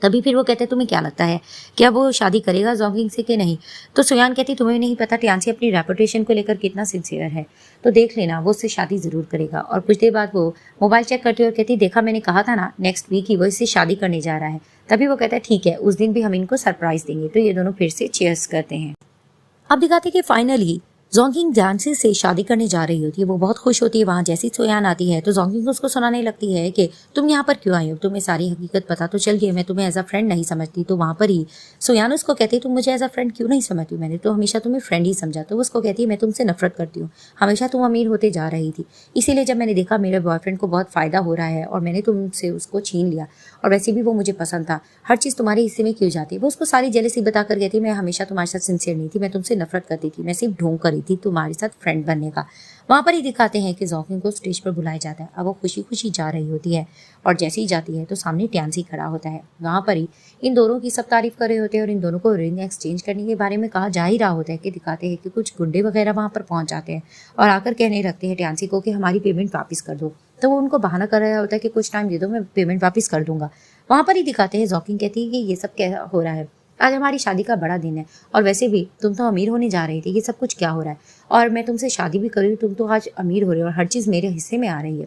तभी फिर वो कहते हैं तुम्हें क्या लगता है क्या वो शादी करेगा जॉगिंग से कि नहीं? तो सुयान कहती तुम्हें नहीं पता टियान्सी अपनी रेपुटेशन को लेकर कितना सिंसियर है, तो देख लेना वो उससे शादी जरूर करेगा। और कुछ देर बाद वो मोबाइल चेक करती है और कहती देखा मैंने कहा था ना नेक्स्ट वीक ही वो इससे शादी करने जा रहा है। तभी वो कहता है ठीक है उस दिन भी हम इनको सरप्राइज देंगे। तो ये दोनों फिर से चीयर्स करते हैं। अब दिखाते कि फाइनली जोंगिंग टियान्सी से शादी करने जा रही होती है। वो बहुत खुश होती है। वहां जैसी सोयान आती है तो जोंगिंग उसको सुनाने लगती है कि तुम यहाँ पर क्यों आई हो, तुम्हें सारी हकीकत पता तो चल गई, मैं तुम्हें एज अ फ्रेंड नहीं समझती। तो वहां पर ही सोयान उसको कहती है तुम मुझे एज अ फ्रेंड क्यों नहीं समझती, मैंने तो हमेशा तुम्हें फ्रेंड ही समझा। तो उसको कहती है मैं तुमसे नफरत करती हूँ, हमेशा तुम अमीर होते जा रही थी, इसीलिए जब मैंने देखा मेरे बॉयफ्रेंड को बहुत फायदा हो रहा है और मैंने तुमसे उसको छीन लिया और वैसे भी वो मुझे पसंद था, हर चीज़ तुम्हारे हिस्से में क्यों जाती। वो उसको सारी जेलसी बताकर कहती मैं हमेशा तुम्हारे साथ सिंसियर नहीं थी, मैं तुमसे नफरत करती थी, मैं सिर्फ ढोंग करी थी तुम्हारे साथ फ्रेंड बनने का। वहां पर ही दिखाते हैं कि जोकिंग को स्टेज पर बुलाया जाता है। अब वो खुशी खुशी जा रही होती है और जैसे ही जाती है तो सामने टियान्सी खड़ा होता है। वहां पर ही इन दोनों की सब तारीफ कर रहे होते हैं और इन दोनों को रिंग एक्सचेंज करने के बारे में कहा जा ही रहा होता है कि दिखाते हैं कि कुछ गुंडे वगैरह वहां पर पहुंच जाते हैं और आकर कहने लगते हैं टियान्सी को कि हमारी पेमेंट वापस कर दो। तो वो उनको बहाना कर रहा होता है कि कुछ टाइम दे दो मैं पेमेंट वापस कर दूंगा। वहां पर ही दिखाते हैं जोकिंग कहती है कि ये सब क्या हो रहा है, आज हमारी शादी का बड़ा दिन है और वैसे भी तुम तो अमीर होने जा रही थी, ये सब कुछ क्या हो रहा है? और मैं तुमसे शादी भी कर रही हूँ, तुम तो आज अमीर हो रहे हो और हर चीज़ मेरे हिस्से में आ रही है।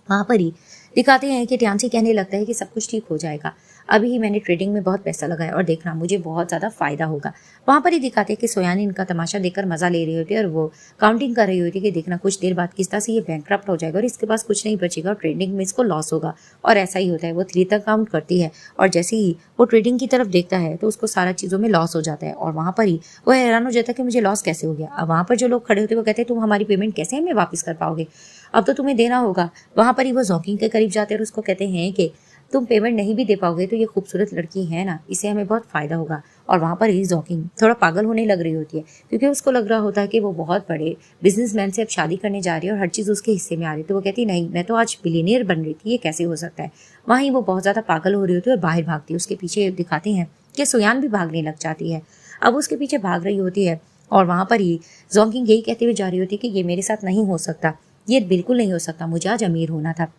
वहाँ पर ही दिखाते हैं कि टियान्सी कहने लगता है कि सब कुछ ठीक हो जाएगा, अभी ही मैंने ट्रेडिंग में बहुत पैसा लगाया और देखना मुझे बहुत ज़्यादा फायदा होगा। वहाँ पर ही दिखाते हैं कि सोयानी इनका तमाशा देखकर मजा ले रही होती है और वो काउंटिंग कर रही होती है कि देखना कुछ देर बाद किस तरह से ये बैंकक्रप्ट हो जाएगा और इसके पास कुछ नहीं बचेगा और ट्रेडिंग में इसको लॉस होगा। और ऐसा ही होता है, वो 3 तक काउंट करती है और जैसे ही वो ट्रेडिंग की तरफ देखता है तो उसको सारा चीज़ों में लॉस हो जाता है और वहाँ पर ही वो हैरान हो जाता है कि मुझे लॉस कैसे हो गया। अब वहाँ पर जो लोग खड़े होते हैं वो कहते हैं तुम हमारी पेमेंट कैसे हमें वापस कर पाओगे, अब तो तुम्हें देना होगा। वहाँ पर ही वो जोकिंग के करीब जाते हैं और उसको कहते हैं कि तुम पेमेंट नहीं भी दे पाओगे तो ये खूबसूरत लड़की है ना, इसे हमें बहुत फ़ायदा होगा। और वहाँ पर ही जोकिंग थोड़ा पागल होने लग रही होती है क्योंकि उसको लग रहा होता है कि वो बहुत बड़े बिजनेसमैन से अब शादी करने जा रही है और हर चीज़ उसके हिस्से में आ रही है। तो वो कहती नहीं, मैं तो आज बिलियनियर बन रही थी, ये कैसे हो सकता है। वहीं वो बहुत ज़्यादा पागल हो रही होती है और बाहर भागती है। उसके पीछे दिखाते हैं कि सोयान भी भागने लग जाती है। अब उसके पीछे भाग रही होती है और वहाँ पर ही जोकिंग यही कहते हुए जा रही होती है कि ये मेरे साथ नहीं हो सकता, ये बिल्कुल नहीं हो सकता, मुझे आज अमीर होना था।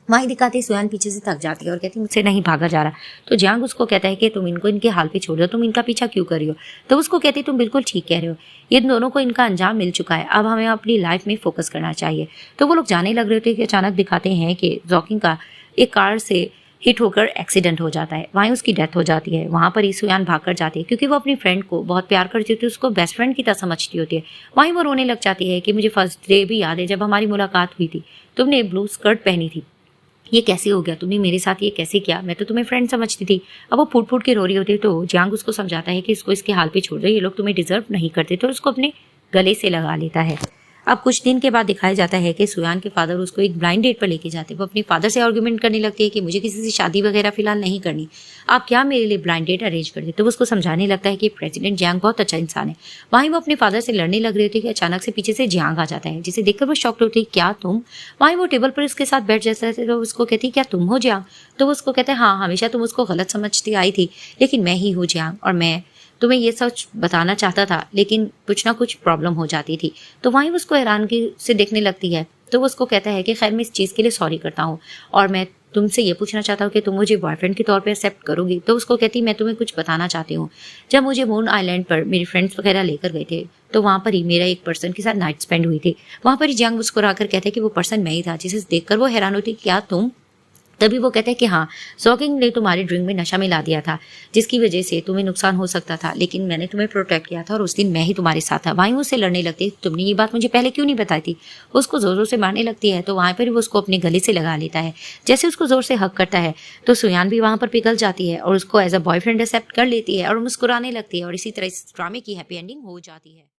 वहीं दिखाती सोयान पीछे से थक जाती है और कहती मुझसे नहीं भागा जा रहा। तो जियांग उसको कहता है कि तुम इनको इनके हाल पे छोड़ दो, तुम इनका पीछा क्यों कर रही हो? तो उसको कहती तुम बिल्कुल ठीक कह रहे हो, ये दोनों को इनका अंजाम मिल चुका है, अब हमें अपनी लाइफ में फोकस करना चाहिए। तो वो लोग जाने लग रहे थे कि अचानक दिखाते हैं कि जोकिंग का एक कार से हिट होकर एक्सीडेंट हो जाता है, वहीं उसकी डेथ हो जाती है। वहाँ पर ही सोयान भागकर जाती है क्योंकि वो अपनी फ्रेंड को बहुत प्यार करती होती है, उसको बेस्ट फ्रेंड की तरह समझती होती है। वहीं वो रोने लग जाती है कि मुझे फर्स्ट डे भी याद है जब हमारी मुलाकात हुई थी, तुमने ब्लू स्कर्ट पहनी थी, ये कैसे हो गया, तुमने मेरे साथ ये कैसे किया, मैं तो तुम्हें फ्रेंड समझती थी। अब वो फूट फूट के रो रही होती है तो जियांग उसको समझाता है कि इसको इसके हाल पे छोड़ दो, ये लोग तुम्हें डिजर्व नहीं करते। तो उसको अपने गले से लगा लेता है। अब कुछ दिन के बाद दिखाया जाता है कि सोयान के फादर उसको एक ब्लाइंड डेट पर लेके जाते हैं। वो अपने फादर से आर्गुमेंट करने लगती है कि मुझे किसी से शादी वगैरह फिलहाल नहीं करनी, आप क्या मेरे लिए ब्लाइंड डेट अरेंज कर दे। तो वो उसको समझाने लगता है कि प्रेसिडेंट जियांग बहुत अच्छा इंसान है। वहीं वो अपने फादर से लड़ने लग रही होती है कि अचानक से पीछे से जियांग आ जाता है, जिसे देखकर वो शॉक्ड होती है, क्या तुम? वहीं वो टेबल पर उसके साथ बैठ जाता है तो उसको कहती है क्या तुम हो जियांग? तो वो उसको कहते हैं हाँ, हमेशा तुम उसको गलत समझती आई थी, लेकिन मैं ही हूँ जियांग और मैं तुम्हें ये सच बताना चाहता था लेकिन कुछ ना कुछ प्रॉब्लम हो जाती थी। तो वहीं उसको हैरानगी से देखने लगती है। तो वो उसको कहता है कि खैर मैं इस चीज़ के लिए सॉरी करता हूँ और मैं तुमसे ये पूछना चाहता हूँ कि तुम मुझे बॉयफ्रेंड के तौर पे एक्सेप्ट करोगी। तो उसको कहती मैं तुम्हें कुछ बताना चाहती हूँ, जब मुझे मून आइलैंड पर मेरे फ्रेंड्स वगैरह लेकर गए थे तो वहाँ पर ही मेरा एक पर्सन के साथ नाइट स्पेंड हुई थी। वहाँ पर ही जियांग मुस्कुराकर कहते हैं कि वो पर्सन मैं ही था, जिसे देखकर वो हैरान होती क्या तुम? तभी वो कहते हैं कि हाँ, जोकिंग ने तुम्हारे ड्रिंक में नशा मिला दिया था जिसकी वजह से तुम्हें नुकसान हो सकता था, लेकिन मैंने तुम्हें प्रोटेक्ट किया था और उस दिन मैं ही तुम्हारे साथ था। वहीं उससे लड़ने लगती है, तुमने ये बात मुझे पहले क्यों नहीं बताई थी? उसको जोर जोर से मारने लगती है। तो वहाँ पर वो उसको अपने गले से लगा लेता है। जैसे उसको जोर से हक करता है तो सोयान भी वहाँ पर पिघल जाती है और उसको एज अ बॉयफ्रेंड एक्सेप्ट कर लेती है और मुस्कुराने लगती है और इसी तरह इस ड्रामे की हैप्पी एंडिंग हो जाती है।